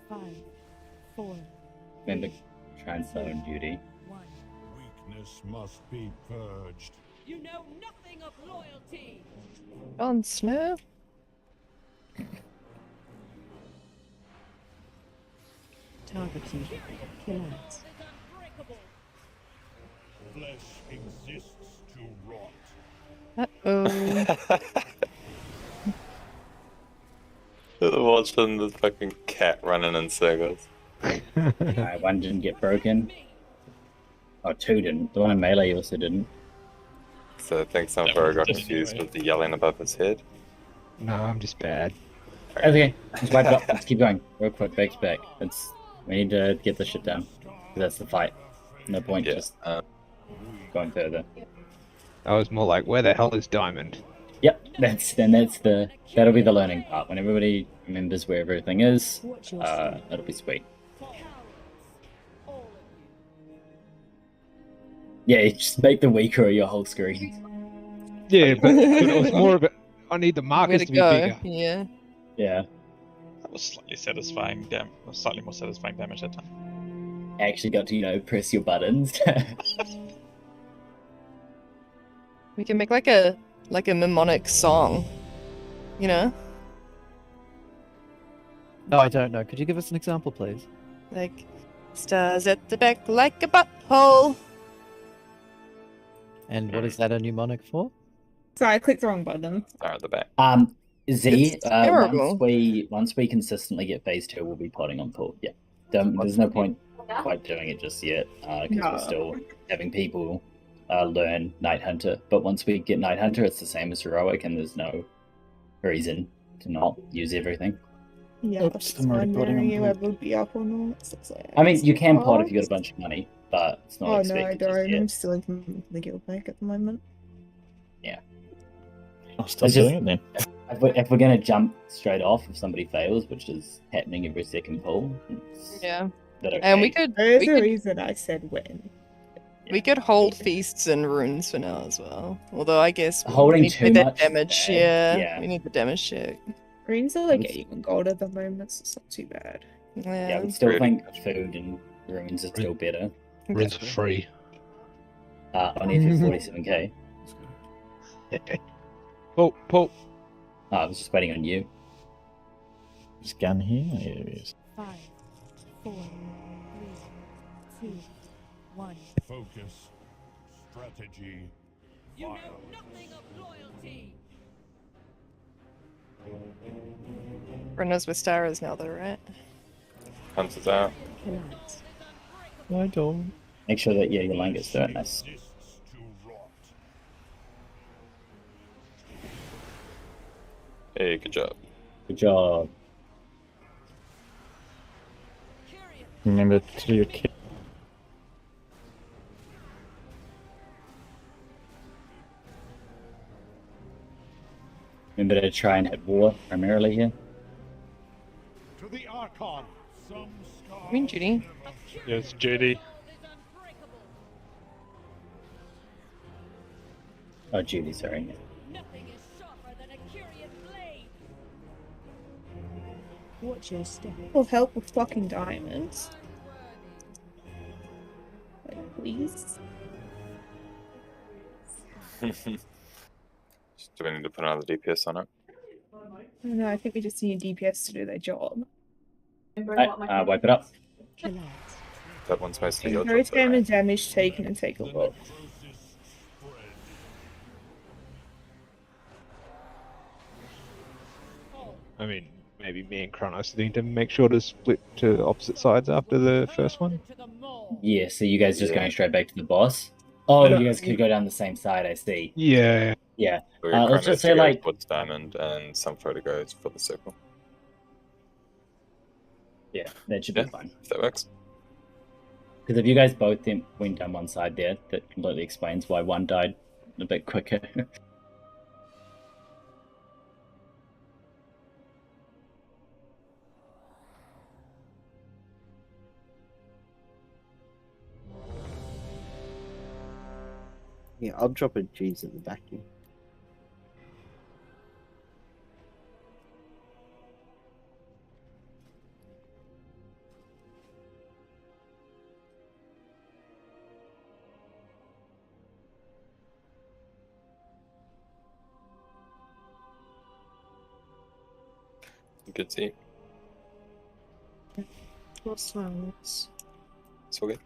5, 4, Remember, Translone duty. Weakness must be purged. You know nothing of loyalty. Jon Snow. Targeting. Killers. Flesh exists to rot. Uh-oh. Watching the fucking cat running in circles. One didn't get broken. Oh, two didn't. The one in melee also didn't. So I think somehow I got confused with the yelling above his head. No, I'm just bad. Okay, let's wipe it up. Let's keep going. Real quick, back to back. We need to get this shit down. That's the fight. No point just going further. I was more like, where the hell is Diamond? Yep, that'll be the learning part. When everybody remembers where everything is, it'll be sweet. Yeah, you just make the weaker of your whole screen. Yeah, but it was more of a, I need the markers to be bigger. Yeah. Yeah. That was slightly slightly more satisfying damage that time. Actually got to, press your buttons. We can make like a mnemonic song. No, I don't know. Could you give us an example, please? Like, stars at the back like a butthole. And what is that a mnemonic for? Sorry, I clicked the wrong button. Star at the back. Z, It's terrible. once we consistently get phase 2, we'll be plotting on full. Yeah. There's no point quite doing it just yet, because we're still having people learn Night Hunter. But once we get Night Hunter, it's the same as Heroic, and there's no reason to not use everything. Yeah, I was just wondering if it would be up or not. So it's like, I mean, you can plot if you got a bunch of money, but it's not Oh no, I expected just don't. yet. I'm still in the guild bank at the moment. Yeah. I'll start It's just- doing it then. If we're going to jump straight off if somebody fails, which is happening every second pull, Yeah. that okay. And we could There's we a could, reason I said when. we could hold feasts and runes for now as well. Although I guess we Holding need too the much damage. bad. Yeah, Yeah. we need the damage check. Greens are like 8 gold at the moment, so it's not too bad. Yeah, we still think food and runes are still better. Runes are free. Only if you're 47k. Pull. I was just waiting on you. This gun here? Yeah, it is. 5, 4, 3, 2, 1. Focus. Strategy. You know nothing of loyalty. Everyone knows where Star is now, though, right? Hunter's out. I don't. Make sure that your line gets there. Nice. Hey, good job. Good job. Remember to do your kill. Remember to try and hit war primarily here. To the Archon. Some I mean, Judy. Yes, Judy. Oh, Judy, sorry. Watch your step. Will help with fucking diamonds. Like, please. Do we need to put another DPS on it? No, I think we just need DPS to do their job. Wipe it up. That one's mostly your Go job. though, right? damage taken and take a look. I mean, maybe me and Kronos need to make sure to split to opposite sides after the first one. Yeah, so you guys just going straight back to the boss? Oh, you guys could go down the same side, I see. Yeah. Yeah. We're Let's just say, like, Woods Diamond and some photo goes for the circle. yeah, that should be fine. If that works. Because if you guys both went down one side there, that completely explains why one died a bit quicker. Yeah, I'll drop a G's at the back here. Good team. What's silence? It's all good.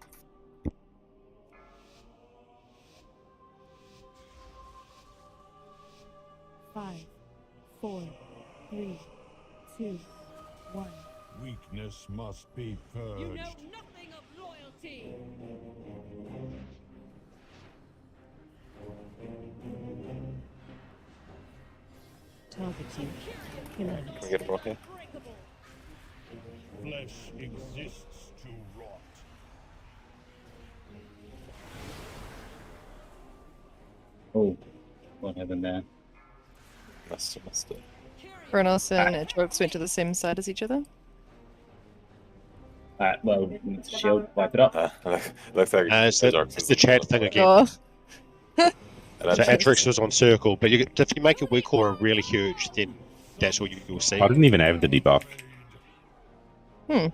Five, 4, 3, 2, 1. Weakness must be purged. You know nothing of loyalty. Targeting. Can we get a block here? Flesh exists to rot. Oh, what happened there? Must have. Kronos and Atrox went to the same side as each other. Alright, well, shield, wipe it up. Looks like it's the chat thing again. Oh. So Atrix was on circle, but if you make your weak aura really huge, then that's what you'll see. I didn't even have the debuff. Hmm.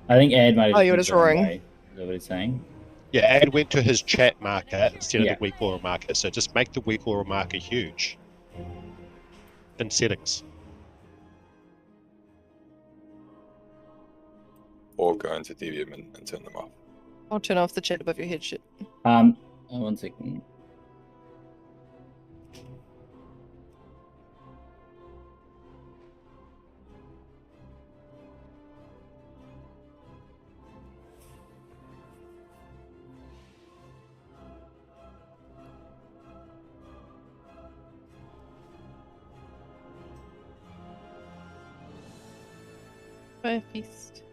I think Ed might have Oh, you were been just the wrong roaring. way. Is that what he's saying? Yeah, Ad went to his chat marker instead of Yeah. the weak aura marker, so just make the weak aura marker huge. In settings. Or go into DVM and turn them off. I'll turn off the chat above your head shit. 1 second. Fire feast.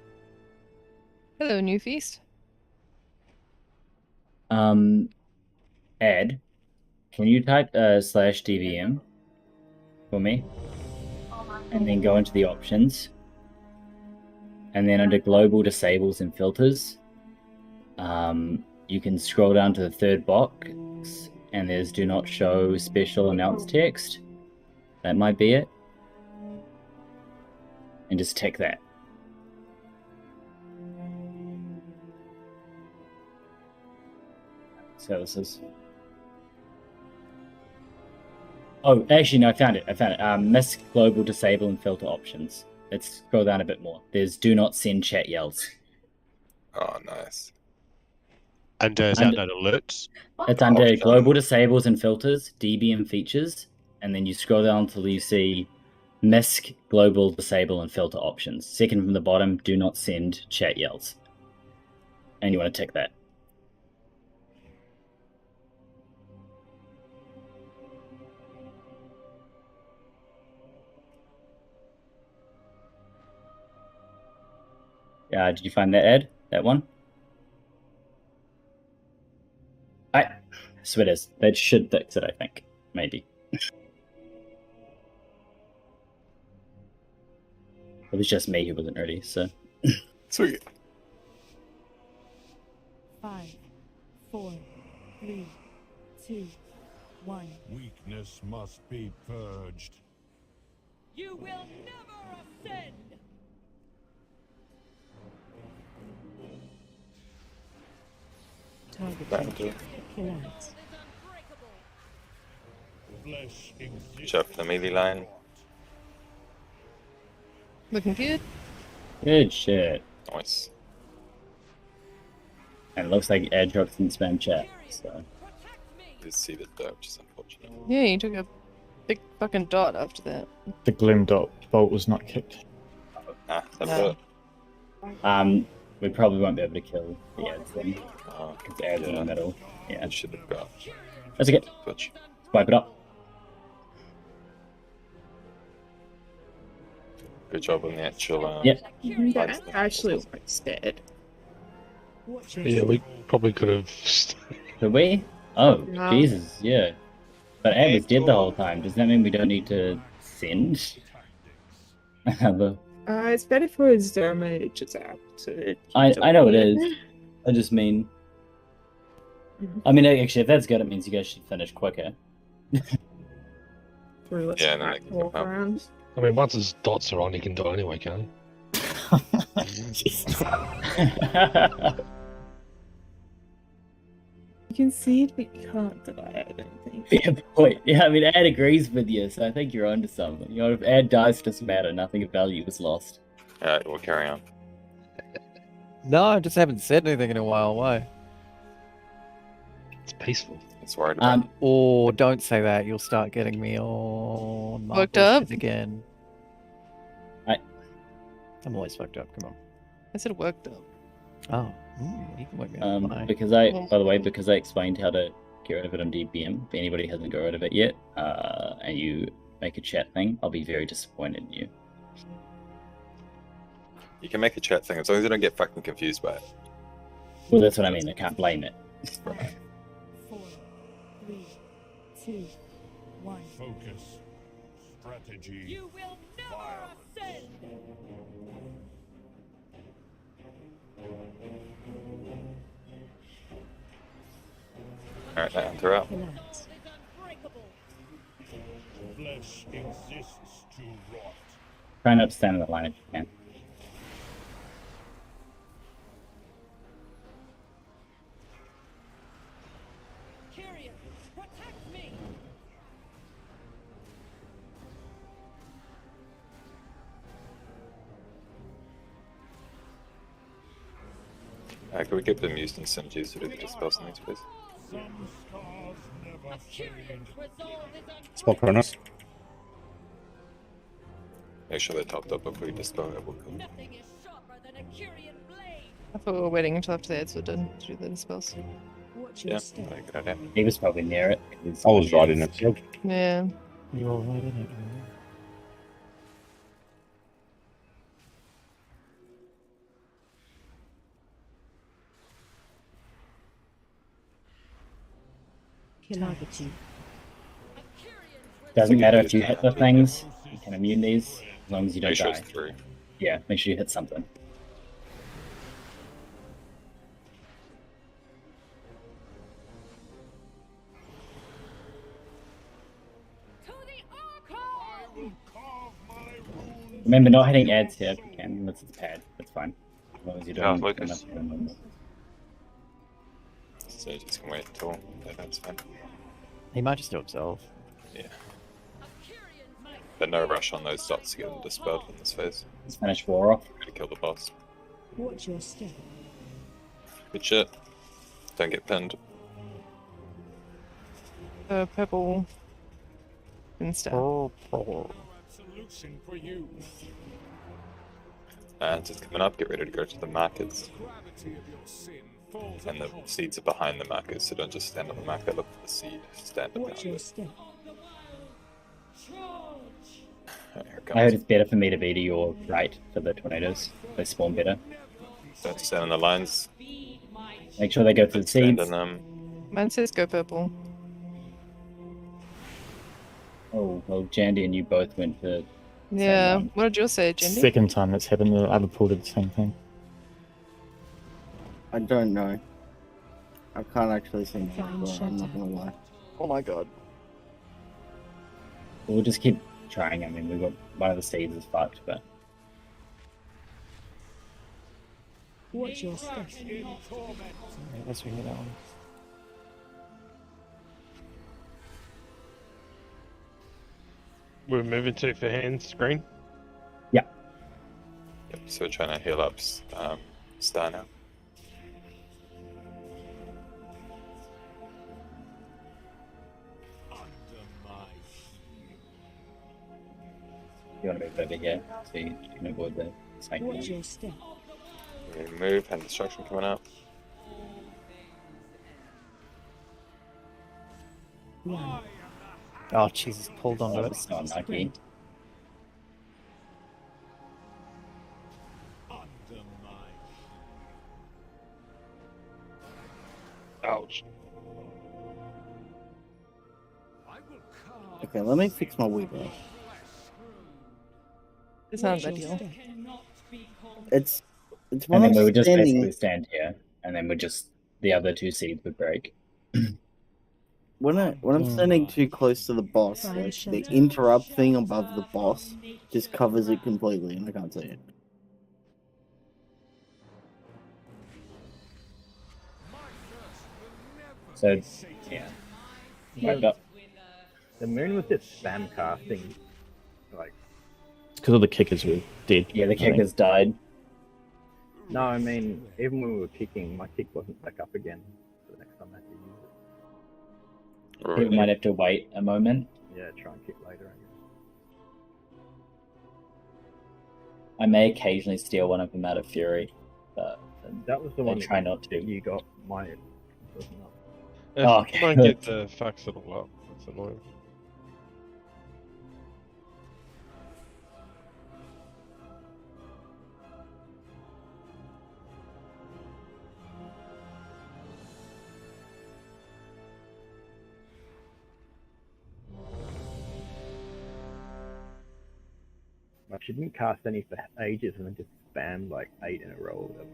Hello, new feast. Ed, can you type /DVM for me? And then go into the options. And then under global disables and filters, you can scroll down to the third box and there's do not show special announce text. That might be it. And just tick that. Services. Oh, actually, no, I found it. Miss global disable and filter options. Let's scroll down a bit more. There's do not send chat yells. Oh, nice. And is that no alerts? It's under global disables and filters, DBM features, and then you scroll down until you see MISC global disable and filter options. Second from the bottom, do not send chat yells. And you want to tick that. Did you find that, Ed? That one? So it is. That should fix it, I think. Maybe. It was just me who wasn't ready, so. Sweet. 5, 4, 3, 2, 1. Weakness must be purged. You will never ascend. Targeting. Collapse. Flesh exists. Shove the melee line. Looking good. Good shit. Nice. And it looks like Ed drops in spam chat, so. Did see that though, which is unfortunate. Yeah, you took a big fucking dot after that. The Gloom dot bolt was not kicked. No. We probably won't be able to kill the ads then. Because the ads in the middle. Yeah. Should have got. That's okay. Switch. Wipe it up. Good job on the actual. Yep. That actually looks dead. Yeah, we probably could have. Could we? Oh, No. Jesus, yeah. But Ed was dead the whole time. Does that mean we don't need to send? Another. It's better for his damage attack to. I know it is. I just mean. I mean, actually, if that's good, it means you guys should finish quicker. Yeah, and then they can walk come out. around. I mean, once his dots are on, he can do it anyway, can't he? You can see it, but you can't die, I don't think. Fair point. Yeah, I mean, Ad agrees with you, so I think you're onto something. You know, if Ad dies, it doesn't matter. Nothing of value was lost. Alright, we'll carry on. No, I just haven't said anything in a while. Why? It's peaceful. It's worried about. Oh, don't say that. You'll start getting me all Worked up? again. I'm always fucked up. Come on. I said worked up. Oh, you can work me out. Why? Because by the way, because I explained how to get rid of it on DBM, if anybody hasn't got rid of it yet, and you make a chat thing, I'll be very disappointed in you. You can make a chat thing as long as you don't get fucking confused by it. Well, that's what I mean. I can't blame it. 4, 3, 2, 1. Focus. Strategy. You will never ascend. Alright, that throw out. Flesh exists to rot. Try not to stand in the line if you can. Can we get them used in synergies to do the dispels and things, please? Spell Kronos. Make sure they're topped up before you dispel it. Will come. I thought we were waiting until after the ads were done to do the spells. Yeah, very good idea. He was probably near it. I was right in it. Yeah. You were right in it. Doesn't matter if you hit the things, you can immune these as long as you don't Make sure die. it's through. Yeah, make sure you hit something. Remember, not hitting ads here if you can, unless it's pad. That's fine. As long as you don't. Lucas. So you just can wait until that's fine. He might just do absolve. Yeah. But no rush on those dots to get them dispelled in this phase. Let's finish war off. Gotta kill the boss. Watch your step. Good shit. Don't get pinned. Purple instead. Solution for you. And it's coming up, get ready to go to the markets. And the seeds are behind the markers, so don't just stand on the marker, look for the seed, stand up Watch your step. I heard it's better for me to be to your right for the tornadoes. They spawn better. Don't stand on the lines. Make sure they go through the Stand seeds. on them. Mine says go purple. Oh, well, Jandy and you both went for... Yeah. What did yours say, Jindy? Second time that's happened, the other pool did the same thing. I don't know. I can't actually see anything, I'm not gonna lie. Oh my god. We'll just keep trying. I mean, we've got one of the seeds is fucked, but... Watch your step. Let's ring it on. We're moving to for hands green. Yeah. Yep, so we're trying to heal up Star now. You want to move over here so you can avoid the snake. Watch your step. We move, and destruction coming up. Oh, Jesus, pulled on That it. was so unlucky. Ouch. Okay, let me fix my weaver. It's not ideal. It's And when then I'm we would just standing. basically stand here, and then the other two seeds would break. When I'm standing too close to the boss, like the interrupt thing above the boss just covers it completely, and I can't see it. So, yeah. Wiped up. The moon was just spam casting. Like, Because all the kickers were dead. Yeah, the I think. kickers died. no, I mean, even when we were kicking, my kick wasn't back up again. So the next time I had to use it. People might have to wait a moment. Yeah, try and kick later, I guess. I may occasionally steal one of them out of Fury, but That was the I one try not to. You got my. Wasn't up. Yeah, Okay, try and get the facts it all up. That's annoying. I didn't cast any for ages and then just spammed like 8 in a row or whatever.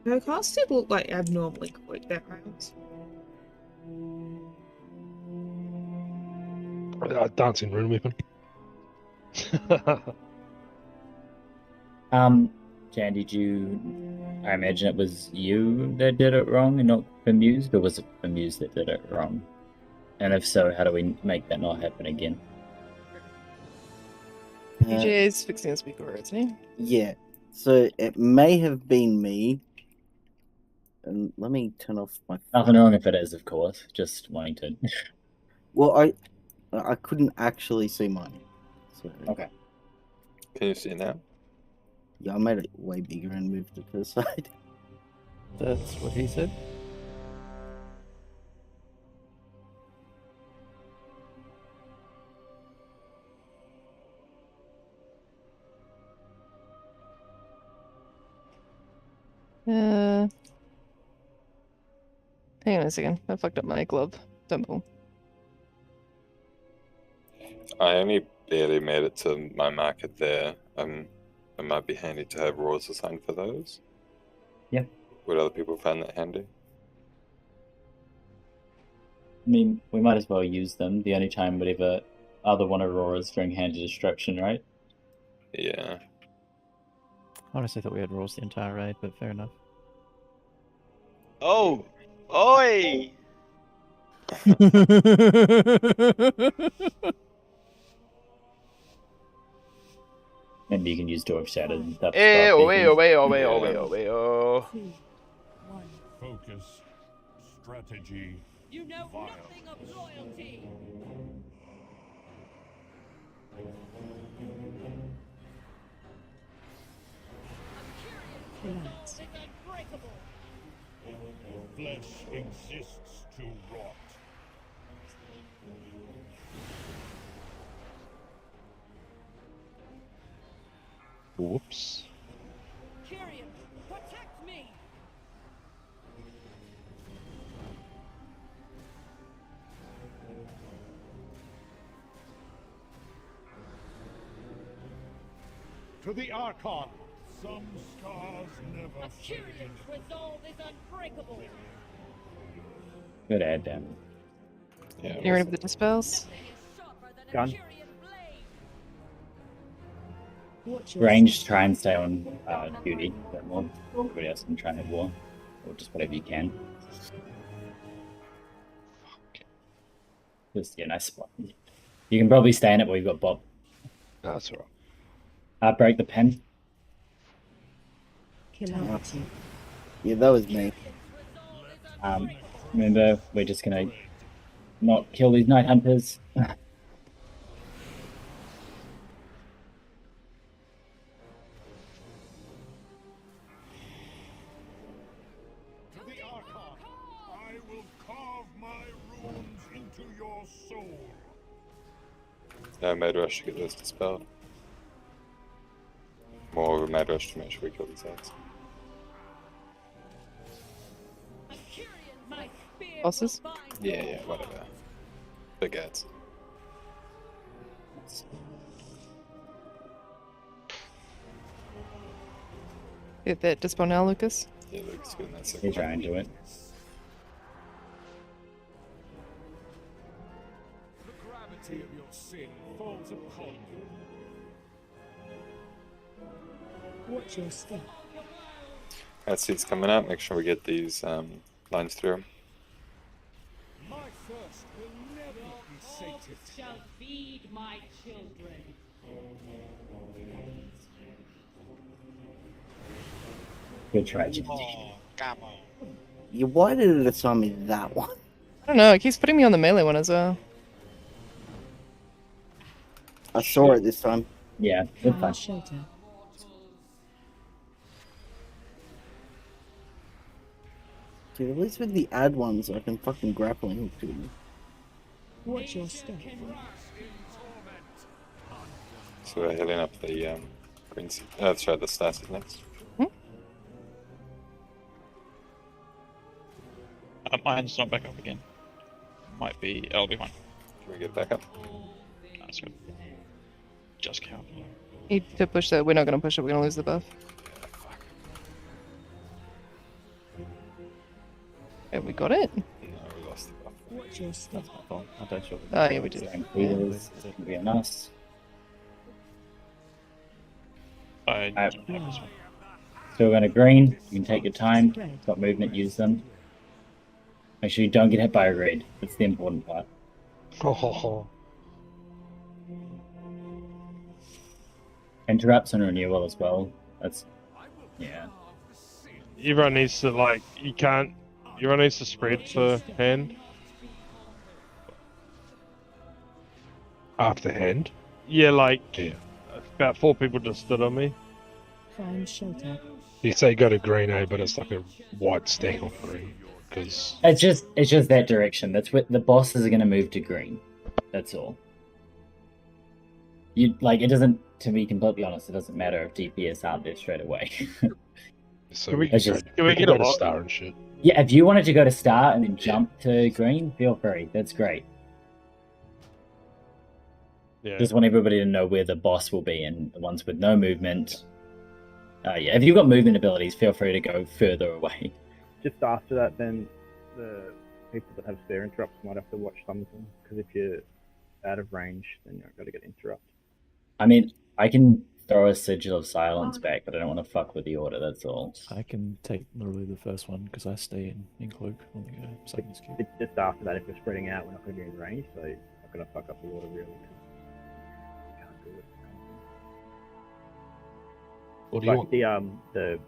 Her cast did look like abnormally quick that round. Dancing rune weapon. Jan, did you? I imagine it was you that did it wrong and not Bemused, or was it Bemused that did it wrong? And if so, how do we make that not happen again? DJ is fixing his speaker, isn't he? Yeah. So it may have been me. And let me turn off my. Nothing wrong if it is, of course. Just wanting to. Well, I couldn't actually see mine. So. Okay. Can you see now? Yeah, I made it way bigger and moved it to the side. That's what he said. Hang on a second. I fucked up my glove. Don't pull. I only barely made it to my marker there. It might be handy to have roars assigned for those. Yeah. Would other people find that handy? I mean, we might as well use them. The only time whatever other one Aurora is during hand of destruction, right? Yeah. Honestly, thought we had rules the entire raid, but fair enough. Oh! Oi! Maybe you can use Dwarf Shadow and stuff. Focus. Strategy. You know nothing of loyalty. Relax. Flesh exists to rot. Whoops. Kyrian, protect me. To the Archon. Some scars never fade. Kyrian's resolve is unbreakable. Good ad, Dan. Yeah. You ready for the dispels? Gun. Range, try and stay on duty a bit more. Everybody else can try and have war. Or just whatever you can. Just, yeah, nice spot. You can probably stay in it while you've got Bob. That's alright. Break the pen. Calamity. Yeah, that was me. Remember, we're just gonna not kill these Night Hunters. I will carve my runes into your soul. Yeah, mad rush to get this dispelled. More of a mad rush to make sure we kill these ads. Bosses? Yeah, whatever. Big ads. Get that dispel now, Lucas. Yeah, Lucas getting that second. He's trying to do it. The gravity of your sin falls upon you. Watch your step. That seat's coming up. Make sure we get these lines through. My thirst will never be sated. Shall feed my children. Good try, Jim. Oh, come on. You why did it assign me that one? I don't know, it keeps putting me on the melee one as well. I saw it this time. Yeah, good fun. Shelter. Dude, at least with the ad ones, I can fucking grappling hook to them. Watch your step. So we're healing up the green seat. That's right, the stats is next. Mine's not back up again. Might be LB1. Can we get back up? That's good. Just count. Need to push that. We're not going to push it. We're going to lose the buff. Yeah, we got it. No, we lost the buff. Watch your step. That's my fault. I don't sure. Oh, yeah, we did. Increases. It can be a nice. So we're going to green. You can take your time. Got movement, use them. Make sure you don't get hit by a raid. That's the important part. Interrupts on renewal as well. That's yeah. Everyone needs to everyone needs to spread for hand. After hand? Yeah, about 4 people just stood on me. Find shelter. You say go to green, but it's like a white stack of green. Because it's just that direction. That's what the bosses are going to move to green. That's all. You it doesn't. To be completely honest, it doesn't matter if DPS aren't there straight away. So Can we it's get go a to lot? star and shit. Yeah, if you wanted to go to star and then jump to green, feel free. That's great. Yeah. Just want everybody to know where the boss will be, and the ones with no movement. Yeah, if you've got movement abilities, feel free to go further away. Just after that, then the people that have spare interrupts might have to watch some of them, because if you're out of range, then you're going to get interrupted. I mean, I can throw a Sigil of Silence back, but I don't want to fuck with the order, that's all. I can take literally the first one because I stay in cloak on the second skill. It's just after that, if we're spreading out, we're not going to be in range, so it's not going to fuck up the order really. 'Cause you can't do it. What do you want? The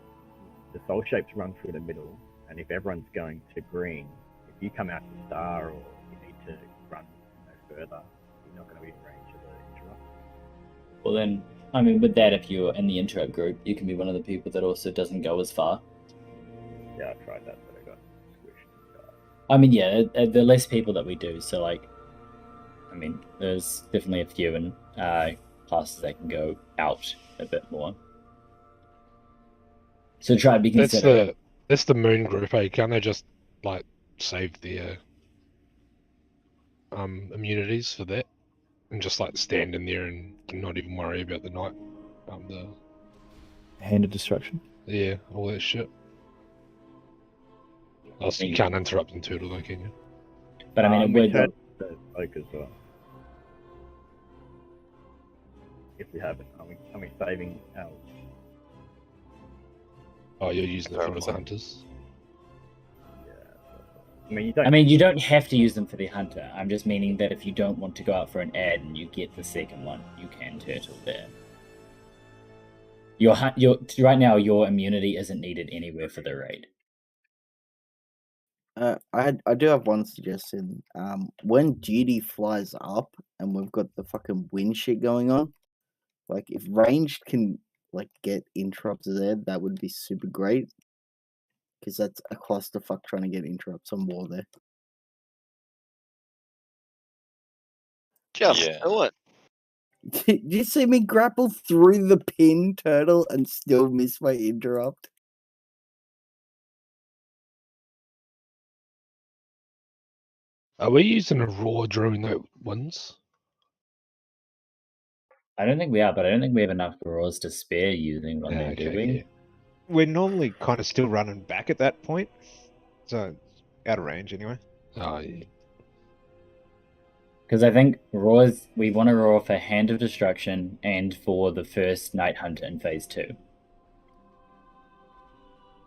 soul shapes run through the middle, and if everyone's going to green, if you come out to star or you need to run further, you're not going to be in range of the interrupt. Well then, I mean, with that, if you're in the interrupt group, you can be one of the people that also doesn't go as far. Yeah, I tried that, but I got squished. I mean, yeah, the less people that we do, so I mean, there's definitely a few in classes that can go out a bit more. So try to be considerate. That's the moon group, eh? Can't they just save their immunities for that? And just stand in there and not even worry about the night the Hand of destruction. Yeah, all that shit. Also, you can't interrupt in turtle though, can you? But I mean, we had the cloak as well. If we have it, are we saving our... Oh, you're using it for the hunters? I I mean, you don't have to use them for the hunter. I'm just meaning that if you don't want to go out for an ad and you get the second one, you can turtle there. Your right now, your immunity isn't needed anywhere for the raid. I do have one suggestion. When duty flies up and we've got the fucking wind shit going on, if ranged can get interrupts there, that would be super great. Because that's a clusterfuck trying to get interrupts on war there. Just do it. Did you see me grapple through the pin turtle and still miss my interrupt? Are we using a raw during those ones? I don't think we are, but I don't think we have enough raws to spare using one there, do we? Yeah. We're normally kind of still running back at that point, so out of range anyway. Oh yeah. Because I think raws, we want to raw for Hand of Destruction and for the first Night Hunter in Phase 2.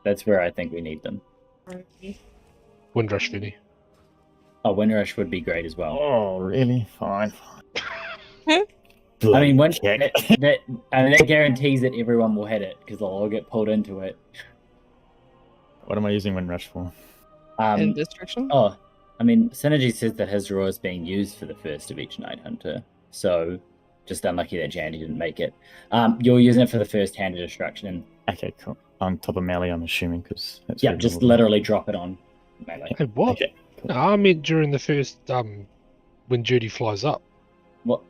That's where I think we need them. Windrush Vinny. Oh, Windrush would be great as well. Oh, really? Fine. I Bloody mean, check. that guarantees that everyone will hit it because they'll all get pulled into it. What am I using Windrush for? And Destruction? Oh, I mean, Synergy says that his draw is being used for the first of each Night Hunter, so just unlucky that Jandy didn't make it. You're using it for the first hand of Destruction. Okay, cool. On top of melee, I'm assuming, because Yeah, just literally drop it on melee. Hey, what? Okay, cool. No, I meant during the first when Judy flies up. What?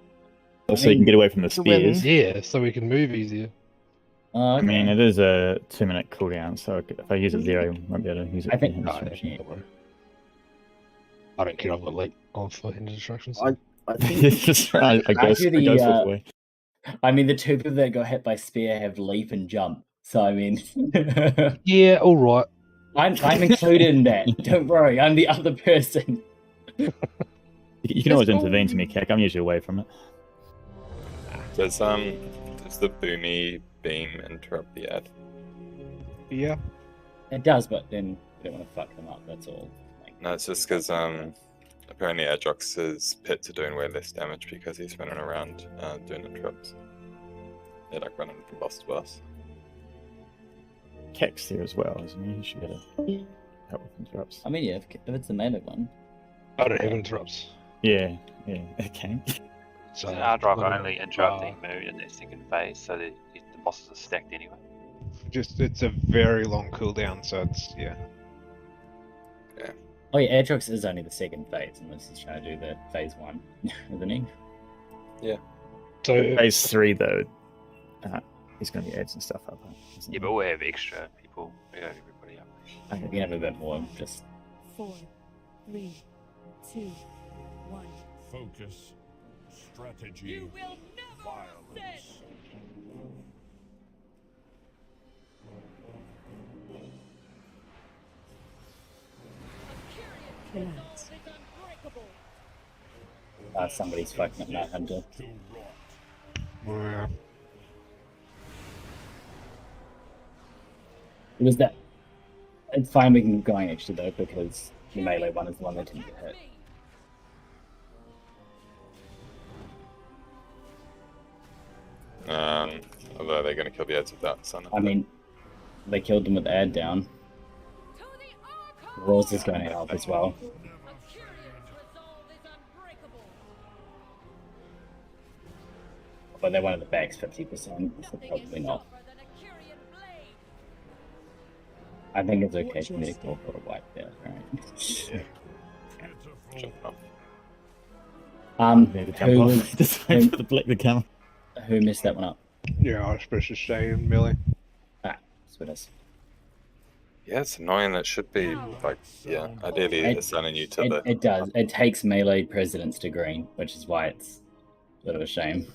So you can get away from the spears. Yeah, so we can move easier. I mean, it is a 2-minute cooldown, so if I use it 0, I won't be able to use it. I think. for No, hand destruction. don't worry. I don't care. I've got late on for hand distractions. I think I guess do it goes all the way. I mean, the two people that got hit by spear have leap and jump. So I mean, Yeah, all right. I'm included in that. Don't worry, I'm the other person. You can always intervene to me, Keck. I'm usually away from it. Does the boomy beam interrupt the ad? Yeah. It does, but then we don't want to fuck them up. That's all. No, it's just because apparently Adrox's pits are doing way less damage because he's running around doing interrupts. They're like running from boss to boss. Keck's there as well, isn't he? He should get a help with interrupts. I mean, yeah, if it's the melee one. I don't have interrupts. Yeah, okay. So Ardrock only interrupting Moon in their second phase, so the bosses are stacked anyway. Just it's a very long cooldown, so it's yeah. Oh yeah, Atrox is only the second phase, unless he's trying to do the phase 1, isn't he? Yeah. So phase 3 though, he's going to get ads and stuff up. Yeah, but we'll have extra people. We have everybody up. I think we can have a bit more. Just 4, 3, 2, 1. Focus. Strategy. You will never Violence. somebody's fucking up Night Hunter. Yeah. It was that. It's fine we can keep going actually though, because the melee one is the one that didn't get hit. Although they're going to kill the ads with that sun. I mean, they killed them with the ad down. Rose is going to help as well. But they're one of the backs 50%, so probably not. I think it's okay for me to call for a wipe there, right? Who was Just wait for the camera. Who messed that one up? Yeah, I was supposed to stay in melee. Ah, that's what it is. Yeah, it's annoying. That should be like, yeah, ideally assigning you to the. It does. It takes melee presidents to green, which is why it's a bit of a shame.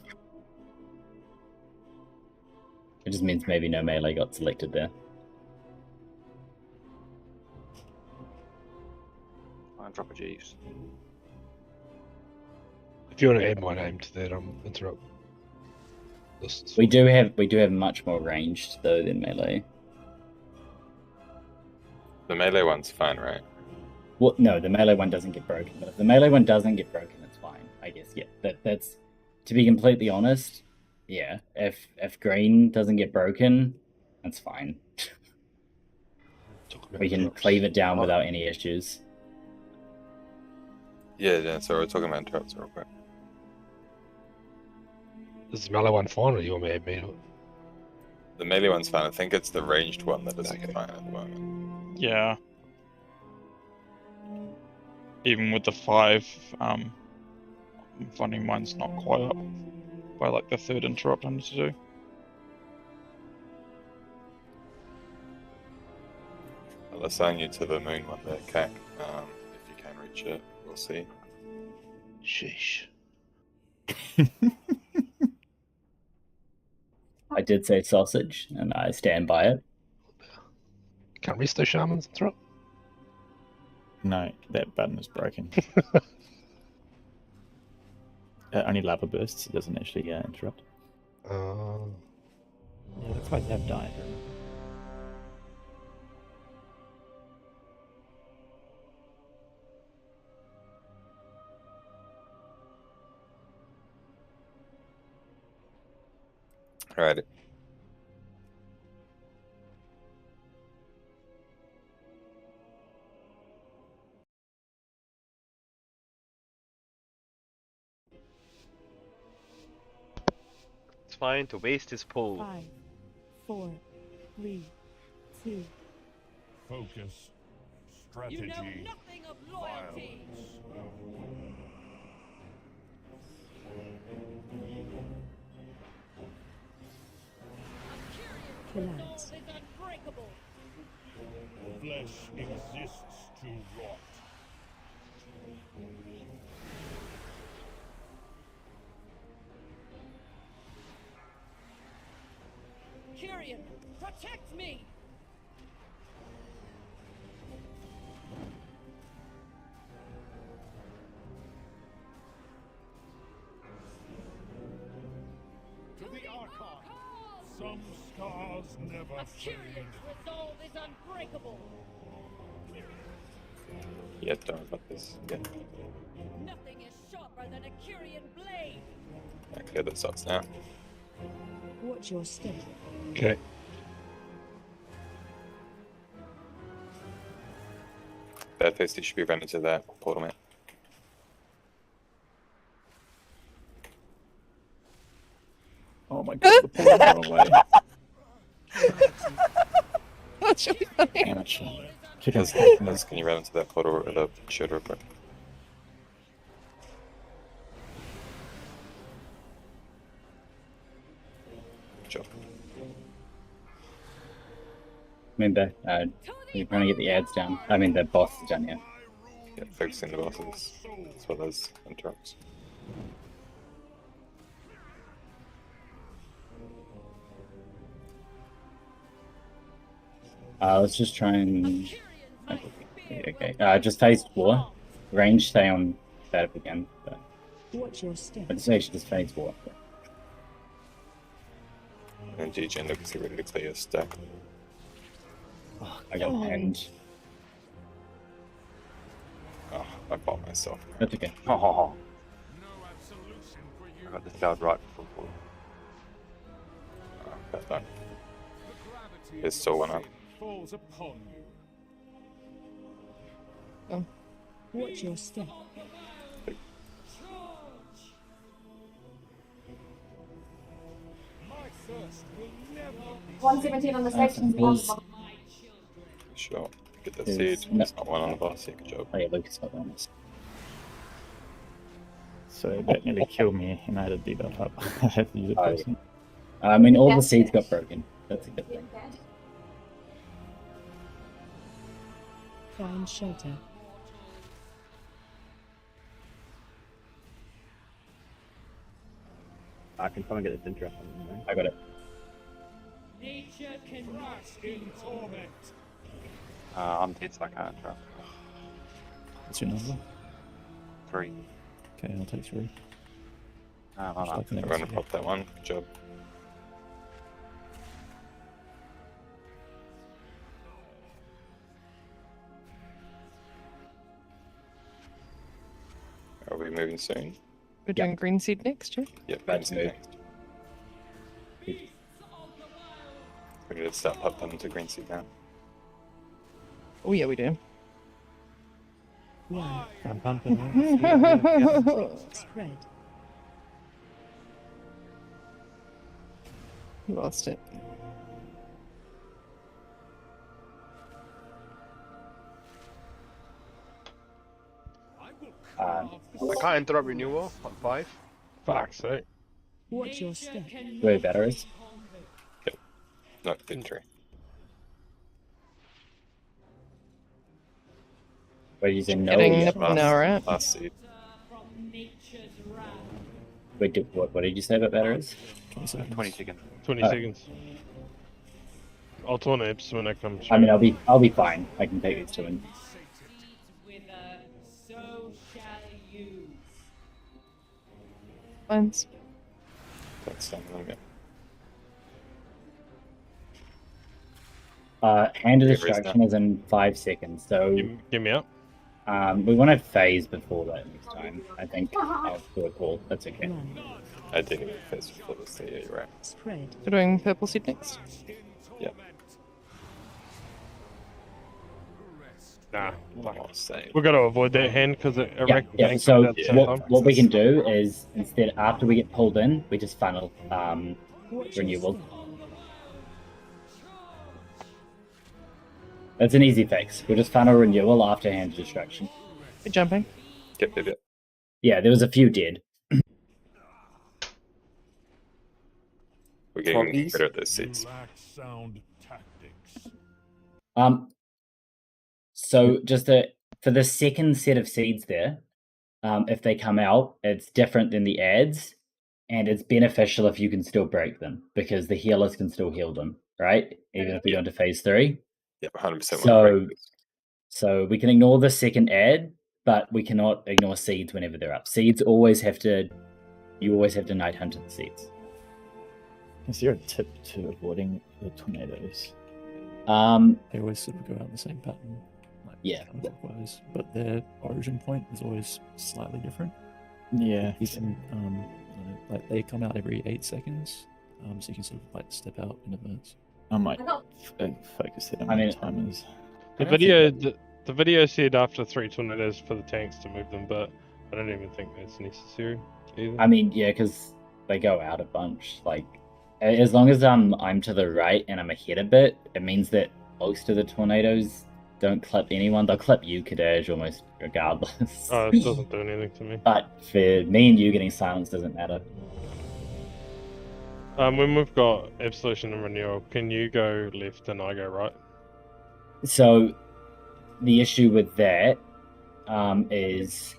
It just means maybe no melee got selected there. I'll drop a Jeeves. If you want to add my name to that, interrupt. We do have much more ranged though than melee. The melee one's fine, right? Well, no, the melee one doesn't get broken. But if the melee one doesn't get broken, it's fine. I guess. Yeah, that's to be completely honest. Yeah, if green doesn't get broken, that's fine. We can cleave it down without any issues. Yeah. So we're talking about interrupts real quick. Is the melee one fine, or you want me to add me to it? The melee one's fine. I think it's the ranged one that isn't fine at the moment. Yeah. Even with the 5, I'm finding mine's not quite up by like the third interrupt I need to do. I'll assign you to the moon one there, Kak. If you can reach it, we'll see. Sheesh. I did say sausage, and I stand by it. Can't resto shamans interrupt? No, that button is broken. Only lava bursts, it doesn't actually interrupt. Yeah, that's why they have died. Alrighty. It's fine to waste his pull. 5, 4, 3, 2. Focus. Strategy. You know nothing of loyalty. Relax. Is unbreakable. Flesh exists to rot. Kyrian, protect me! To the Archon. Some scars never fade. Kyrian's resolve is unbreakable. Yeah, don't worry about this. Yeah. Nothing is sharper than a Kyrian blade. Okay, that sucks now. Watch your step. Okay. Bareface, you should be running to that portal, mate. Oh my god, the portal's gone away. That's really funny. Actually, Can you run into that portal or the shield real quick? Good job. Remember, you're trying to get the ads down. I mean, the boss down here. Yeah, focusing the bosses as well as interrupts. Let's just try and... Okay, just phase war. Range, stay on that if we can. But Watch your step. let's actually just phase war. And GG and Lucas are ready to clear your stack. Oh, I got pinned. Oh, I bought myself. That's okay. Oh, I got the cloud right before pull. Oh, bad luck. There's still one up. Falls upon you. Oh. Watch your step. My thirst will never be 117 on the section. Sure. Get that There's seed. There's not one on the boss. Yeah, good job. Oh yeah, Lucas got one. So that nearly killed me, and I had a debuff up. I had to use it Oh, first. I mean, all the seeds got broken. That's a good thing. Find shelter. Can someone get this interest on them? I got it. Nature cannot in torment. I'm dead, so I can't interrupt. What's your number? 3. Okay, I'll take 3. I'm Just up. like the next Everyone one. pop that one. Good job. Are we moving soon? We're doing green seed next, yeah? Yep, That's moving moved. next. We're going to start pumping to green seed now. Oh yeah, we do. One. I'm pumping. Yeah. Spread. Lost it. I can't interrupt renewal on 5. Fuck's sake. Watch your step. Where better is? Yep. No, victory. We're using no. Getting yet. the no, right? Last seed. Wait, what did you say about better is? 20 seconds. 20 seconds. 20 Oh. seconds. I'll turn apes when I come through. I mean, I'll be fine. I can take these two in. Mine's That's done. There we go. Hand of Get rid of destruction that. is in 5 seconds, so Give me up. we want to phase before that next time. I think I'll do a call. That's okay. I didn't even face before this thing, yeah, you're right. Spread. We're doing purple seed next. Yeah. Nah. Oh, same. We've got to avoid that hand because it Yeah, wrecks yeah. banks So at the same time. what we can do is instead after we get pulled in, we just funnel renewal. That's an easy fix. We'll just funnel renewal after hand destruction. We're jumping. Yep. Yeah, there was a few dead. We're getting rid of those seats. So just for the second set of seeds there, if they come out, it's different than the ads, and it's beneficial if you can still break them because the healers can still heal them, right? Even if we go into phase 3. Yep, 100%. So we can ignore the second ad, but we cannot ignore seeds whenever they're up. Seeds always have to. You always have to night hunt the seeds. Is there a tip to avoiding the tornadoes? They always sort of go out in the same pattern. Like yeah. Counterclockwise, but their origin point is always slightly different. Yeah. You can, like they come out every 8 seconds, so you can sort of like step out in advance. I might focus it on my timers. The video said after 3 tornadoes for the tanks to move them, but I don't even think that's necessary either. I mean, yeah, because they go out a bunch. Like, as long as I'm to the right and I'm ahead a bit, it means that most of the tornadoes don't clip anyone. They'll clip you, Kadej, almost regardless. Oh, it doesn't do anything to me. But for me and you, getting silenced doesn't matter. When we've got Absolution and Renewal, can you go left and I go right? So, the issue with that is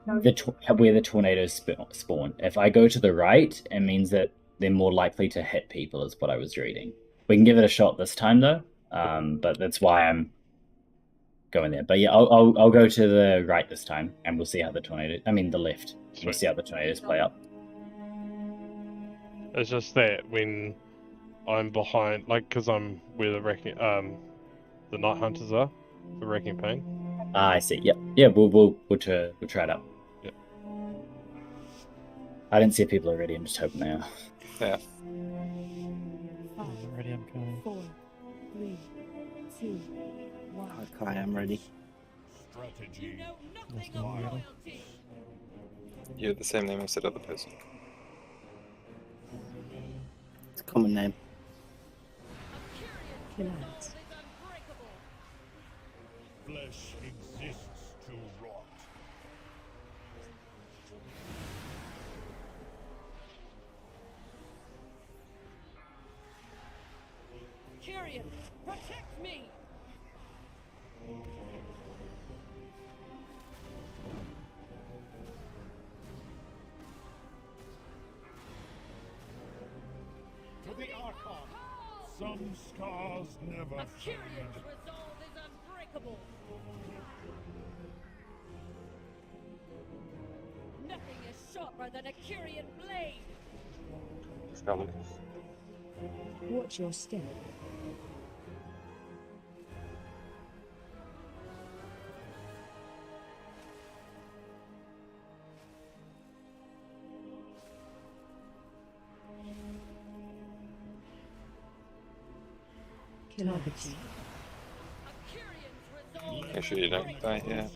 where the tornadoes spawn. If I go to the right, it means that they're more likely to hit people, is what I was reading. We can give it a shot this time, though, but that's why I'm going there. But yeah, I'll go to the right this time, and we'll see how the the left. Sweet. We'll see how the tornadoes play out. It's just that when I'm behind, like, because I'm where the Night Hunters are, the Wrecking Pain. I see. Yep. Yeah. We'll try it out. Yep. I didn't see if people are ready. I'm just hoping they are. Yeah. Ready, I'm going. 4, 3, 2, 1. Okay, I'm ready. You have the same name as that other person. It's a common name. Relax. Flesh exists to rot. Kyrian, protect me! To the Archon, some scars never fade. Kyrian's resolve is unbreakable. Nothing is sharper than a Kyrian blade. Let's go, Lucas. Watch your step. Kilometers. Make sure you don't die here.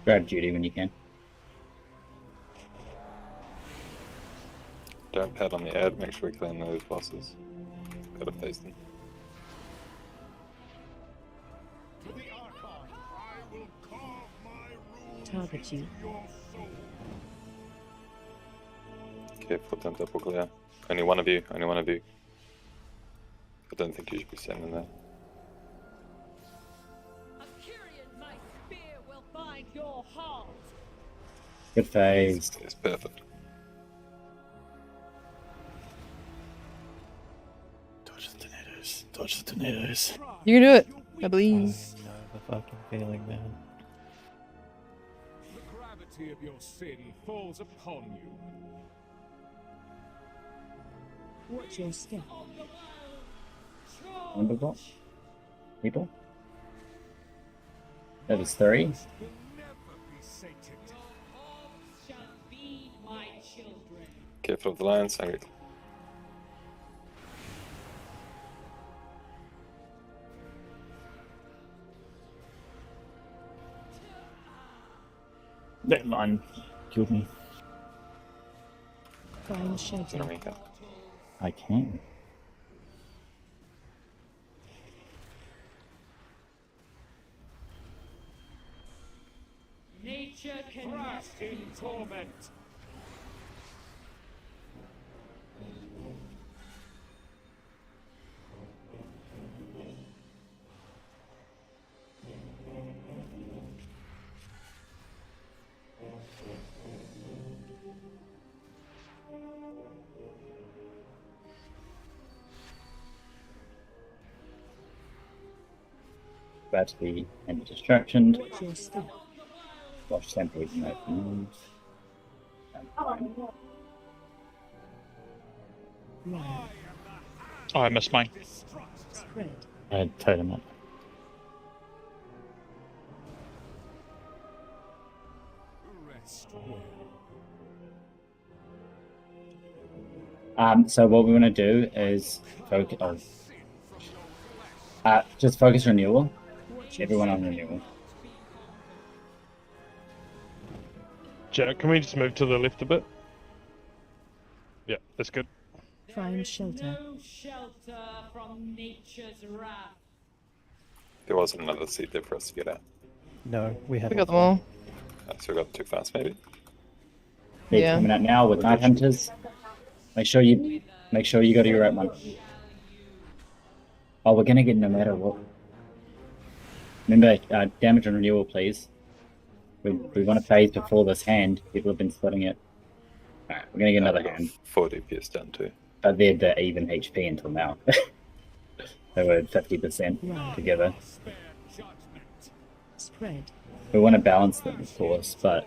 Grab Judy when you can. Don't pad on the ad, make sure we clean those bosses. Gotta face them. To the Archon, I will carve my runes Target you. your soul. Careful, don't double glare. Only one of you. I don't think you should be standing there. Kyrian, my spear will find your heart. Good phase. It's perfect. Dodge the tornadoes. Dodge the tornadoes. You can do it, I believe. I know the fucking feeling, man. The gravity of your sin falls upon you. Watch your step. Number what? People? That was 3. Will never be sated. Shall be my children. Careful of the lions. Hungry. That line killed me. Find shelter. I can. Nature can rest in torment. About to be any distraction. Watch your step. Watch Stampede and opens. Run. Oh, I missed mine. Spread. I had totem up. So what we want to do is focus. Just focus renewal. Everyone on renewal. Jack, can we just move to the left a bit? Yeah, that's good. Find shelter. No shelter from nature's wrath. There wasn't another seat there for us to get at. No, we We haven't. got them all. So we got too fast, maybe. They're Yeah. coming out now with Night Hunters. Make sure you go to your right one. Oh, we're gonna get no matter what. Remember, damage and renewal, please. We want to phase before this hand. People have been splitting it. Alright, we're gonna get another hand. 4 DPS down too. But they're the even HP until now. They were 50% together. Spread. We want to balance them, of course, but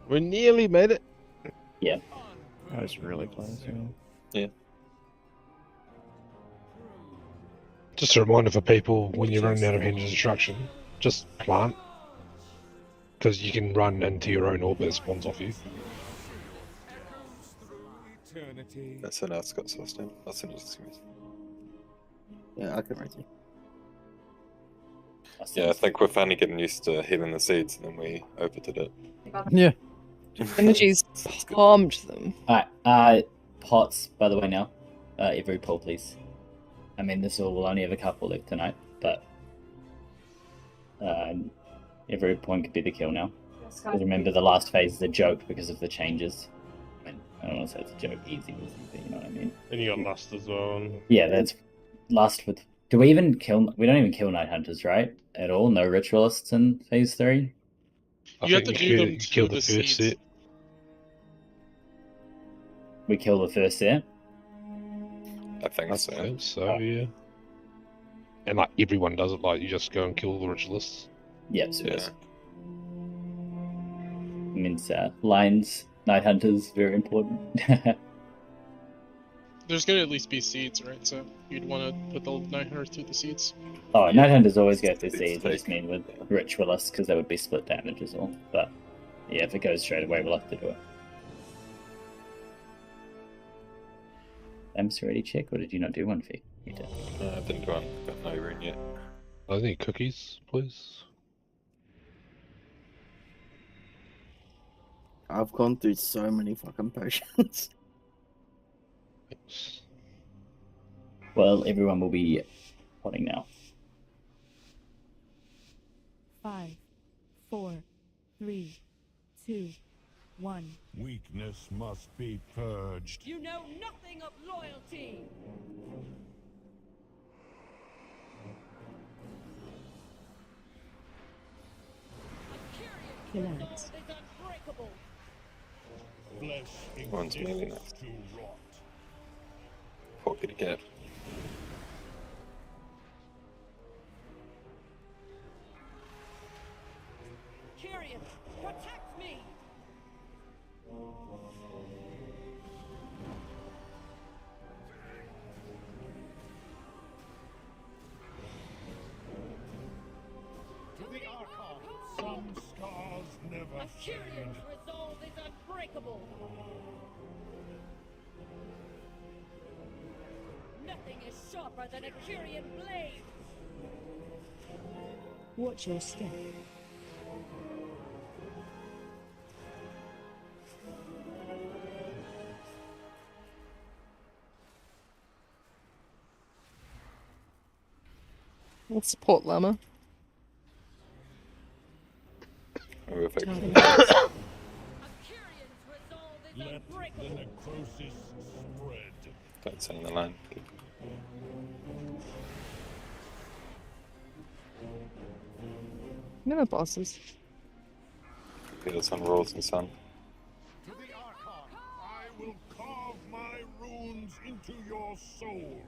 We nearly made it. yeah. That was really close. Yeah. Just a reminder for people, when you're running out of hinge destruction, just plant. Because you can run into your own orb that spawns off you. That's an Scott system. That's an excuse. Yeah, I can ready. Yeah, I think we're finally getting used to hitting the seeds, and then we overdid it. Yeah. Energies pumped them. Alright, pots, by the way, now. Every poll, please. I mean, we'll only have a couple left tonight, but every point could be the kill now. Because remember, the last phase is a joke because of the changes. I mean, I don't want to say it's a joke, easy, but you know what I mean. And you got lust as well. And... Yeah, that's last with. Do we even kill? We don't even kill Night Hunters, right? At all? No ritualists in phase 3. You have to do them to kill the the first seeds. set. We kill the first set. I think so. I think so, yeah. And like everyone does it, like you just go and kill the ritualists. Yep, so yes. Means lines, Night Hunters, very important. There's gonna at least be seeds, right? So you'd want to put the 900 through the seeds. Oh, Night Hunters always go through seeds. I just mean with ritualists because that would be split damage as well. But yeah, if it goes straight away, we'll have to do it. Am's already check, or did you not do one, Fee? You did. I didn't do one. Got no rune yet. I need cookies, please. I've gone through so many fucking potions. Well, everyone will be potting now. 5, 4, 3, 2, 1. Weakness must be purged. You know nothing of loyalty. Relax. One's really nice. 40 to get. Kyrian, protect me. To the Archon. Some scars never Tyrion's resolve is unbreakable. Nothing is sharper than a Kyrian blade. Watch your step. We'll support Llama. Let the necrosis spread. Don't send the line. No bosses. Heals on rolls and sun. To the Archon, I will carve my runes into your soul.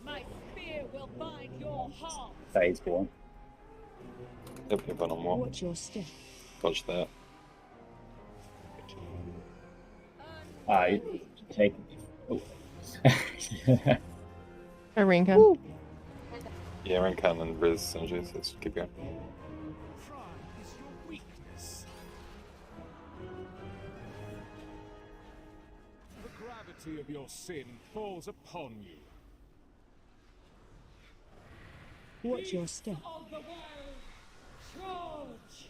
My spear will bind your heart. Phase 1. Yep, you've been on one. Watch your step. Dodge that. I take. Oh. A ring can. Yeah, ring can and Riz synergy, so let's keep going. Pride is your weakness. The gravity of your sin falls upon you. Watch your step. Of the world, charge!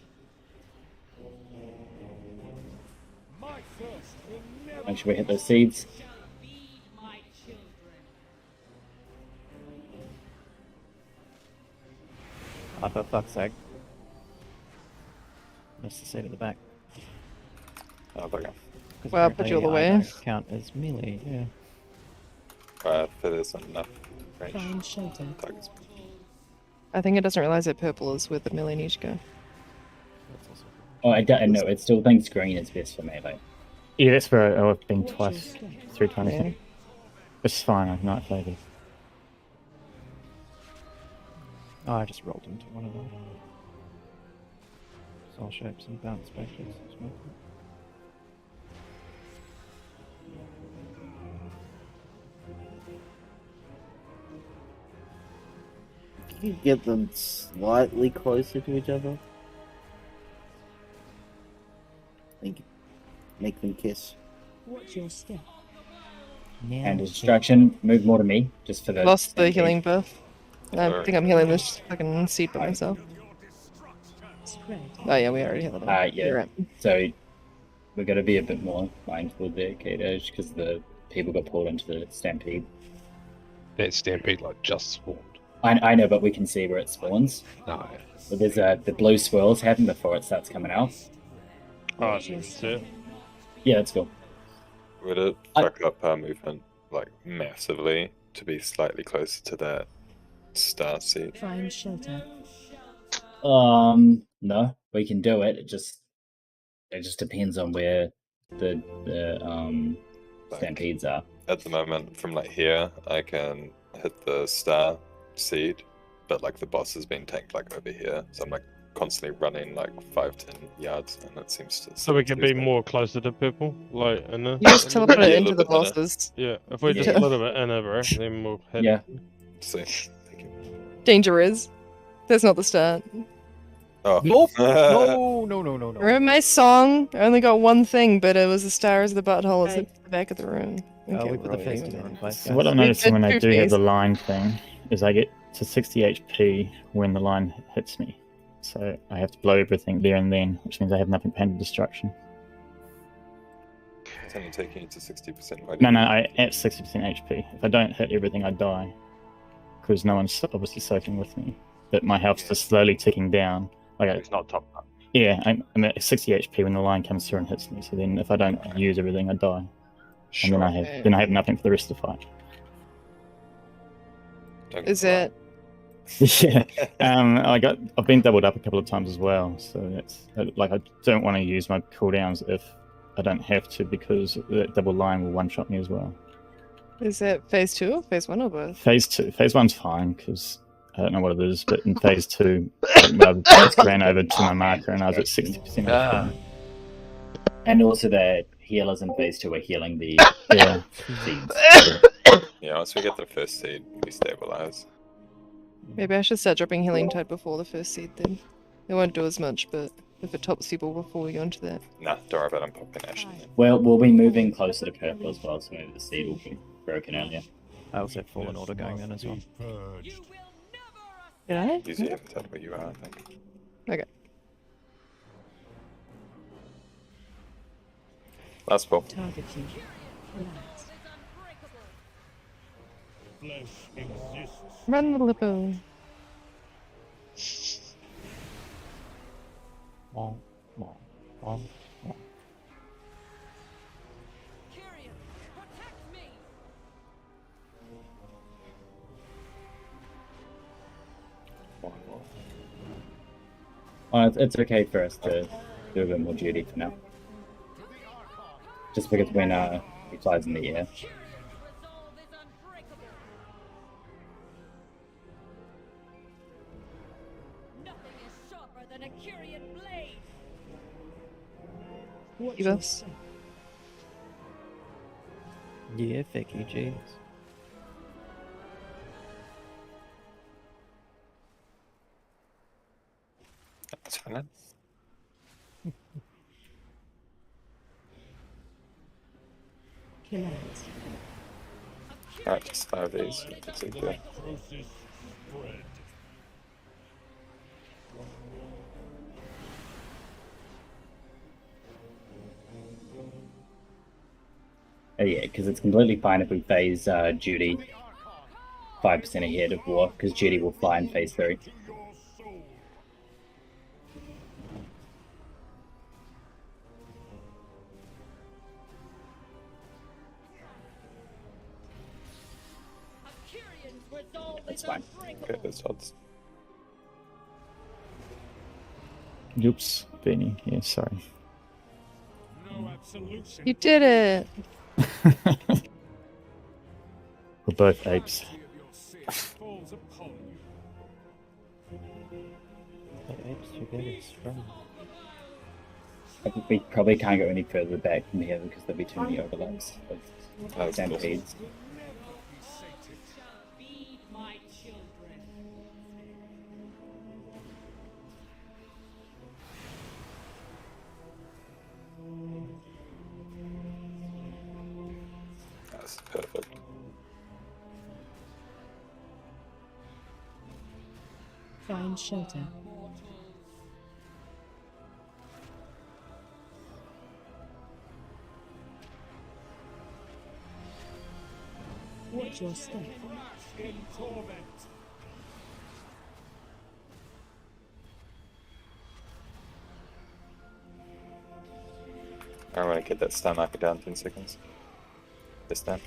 My thirst will never Make sure we hit those seeds. My children. Oh, for fuck's sake. Missed the seat at the back. Oh, bugger. Well, I'll put you all the way. Count as melee, yeah. For this one, enough range. Find shelter. Targets. I think it doesn't realize that purple is where the melee needs to go. Oh, I don't know. It still thinks green is best for melee. Yeah, that's where I've been twice, 3 times. Yeah. It's fine, I'm not favored. Oh, I just rolled into one of them. Soul shapes and bounce backwards. Can you get them slightly closer to each other? Make them kiss. Watch your step. And destruction, move more to me, just for the. Lost the same healing thing. buff. I think I'm healing this fucking seed by myself. Oh yeah, we already healed it. Yeah. You're right. So we're gonna be a bit more mindful there, Kate, because the people got pulled into the stampede. That stampede like just spawned. I know, but we can see where it spawns. No. But there's the blue swirls happen before it starts coming out. Oh, I didn't see it. Yeah, that's cool. Would it fuck up our movement like massively to be slightly closer to that star seed? Find shelter. No, we can do it. It just depends on where the stampedes are. At the moment, from like here, I can hit the star seed, but like the boss has been tanked like over here, so I'm like constantly running like 5-10 yards, and it seems to. So we can be more closer to people, like in the. You just teleport it into the bosses. Yeah, if we just a little bit in over, then we'll hit. Yeah. See. Danger is. That's not the start. Oh. Nope. No. Remember my song? I only got one thing, but it was the stars of the butthole at the back of the room. Oh, we put the phase in the wrong place. So what I'm noticing when I do have the line thing is I get to 60 HP when the line hits me. So I have to blow everything there and then, which means I have nothing pending destruction. It's only taking you to 60%. No, I at 60% HP. If I don't hit everything, I die. Because no one's obviously soaking with me. But my health's just slowly ticking down. Like It's not top up. Yeah, I'm at 60 HP when the line comes through and hits me. So then if I don't use everything, I die. And then I have nothing for the rest of the fight. Is it? Yeah. I've been doubled up a couple of times as well. So it's like I don't want to use my cooldowns if I don't have to, because that double line will one shot me as well. Is it phase 2 or phase 1 or both? Phase 2. Phase 1's fine because I don't know what it is, but in phase 2, I ran over to my marker and I was at 60%. And also the healers in phase 2 are healing the Yeah. seeds. Yeah, once we get the first seed, we stabilize. Maybe I should start dropping Healing Tide before the first seed then. It won't do as much, but if it tops people before we go into that. Nah, don't worry about it, I'm popping Ashen. Well, we'll be moving closer to purple as well, so maybe the seed will be broken earlier. I also have Fallen Order going then as well. Did I? Usually haven't told where you are, I think. Okay. Last ball. Target you. Run the Lippo. Oh, it's okay for us to do a bit more duty for now. Just because when he flies in the air. Eva. Yeah, Vicky, jeez. That's fine. Alright, just 5 of these. That's it, good. Oh yeah, because it's completely fine if we phase Judy 5% ahead of War, because Judy will fly in phase 3. That's fine. Okay, those odds. Oops, Benny. Yeah, sorry. You did it! We're both apes. I think we probably can't go any further back from here because there'll be too many overlaps of stampedes. That's perfect. Find shelter. Watch your step. I want to get that stun marker down 10 seconds. This time.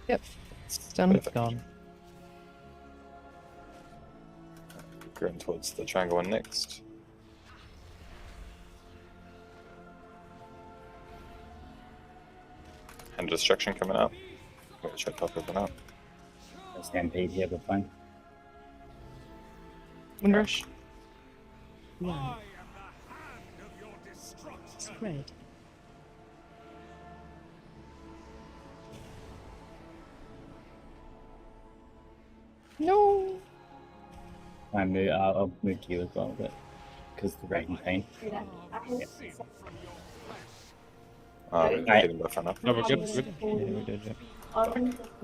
Yep. It's done. Perfect. Going towards the triangle one next. And destruction coming up. We're gonna try to top everyone up. A stampede here, but fine. Windrush. One. Spread. No. I'll move to you as well, but because the rain pain. Yeah. We're getting both enough. No, we're good.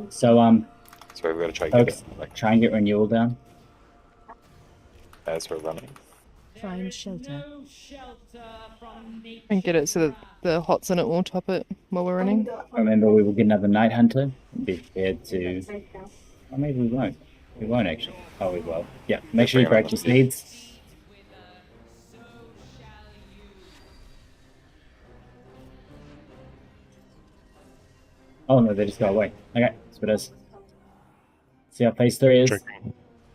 So So we've got to try and get folks, it. Like, try and get renewal down. as we're running. Find shelter. And get it so that the hots in it will top it while we're running. Remember, we will get another Night Hunter. Be prepared to. Oh, maybe we won't. We won't actually. Oh, we will. Yeah. Make sure you break your seeds. Oh no, they just go away. Okay, that's what it is. See how phase 3 is?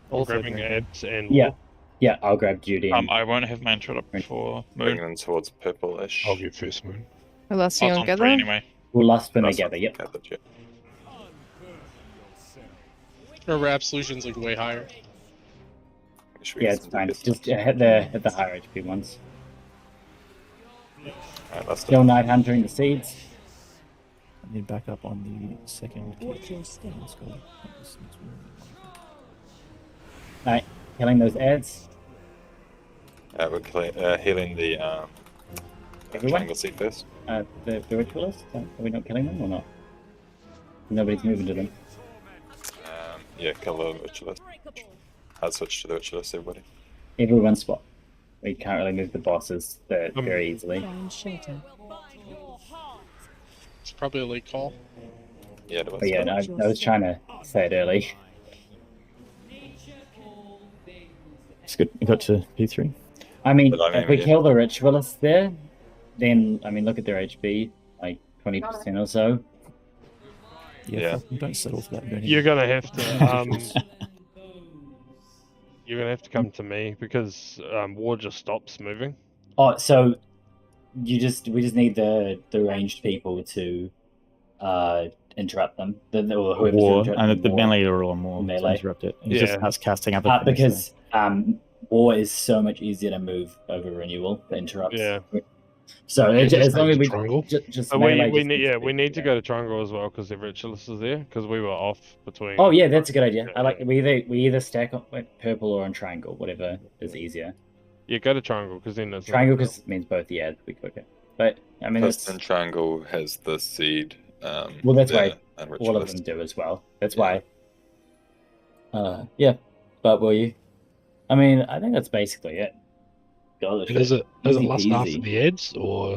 Grabbing ads and Yeah. Yeah, I'll grab Judy. I won't have my intro up before Bringing moon. them towards purple-ish. I'll get first moon. Last Oh, year it's on on Gather. 3 anyway. We'll last spin Last together, one yep. gathered, yeah. Remember, Absolution's like way higher. Should we Yeah, get it's some fine. good Just stuff? hit the higher HP ones. Alright, last Still Night Hunter in the seeds. then back up on the second. Watch your step. Alright, killing those ads. We're healing the Everyone? triangle seed first. The ritualists? Are we not killing them or not? Nobody's moving to them. Yeah, kill the ritualist. I'll switch to the ritualist, everybody. Everyone spot. We can't really move the bosses very easily. It's probably a late call. Yeah, it was. But yeah, no, I was trying to say it early. It's good. We got to P3. I mean, But I mean, if we yeah. kill the ritualists there, then, I mean, look at their HP, like 20% or so. Yeah. Don't settle for that. You're gonna have to you're gonna have to come to me because war just stops moving. Oh, so we just need the ranged people to interrupt them. Or whoever's War, interrupting and the war. melee are all more Melee. interrupted. It's just us casting other things. Because war is so much easier to move over renewal. The interrupts. Yeah. So as long as we just So melee we just need needs to we be- need to go to Triangle as well because the ritualist is there because we were off between. Oh yeah, that's a good idea. I like we either stack up like purple or on triangle, whatever is easier. Yeah, go to Triangle because then there's Triangle because it means both the ads we quicker. But I mean, Plus, it's, then triangle has the seed. well, that's there, why and all of ritualist. them do as well. That's why. Yeah, but will you? I mean, I think that's basically it. God, And is it easy last peasy. after the ads or?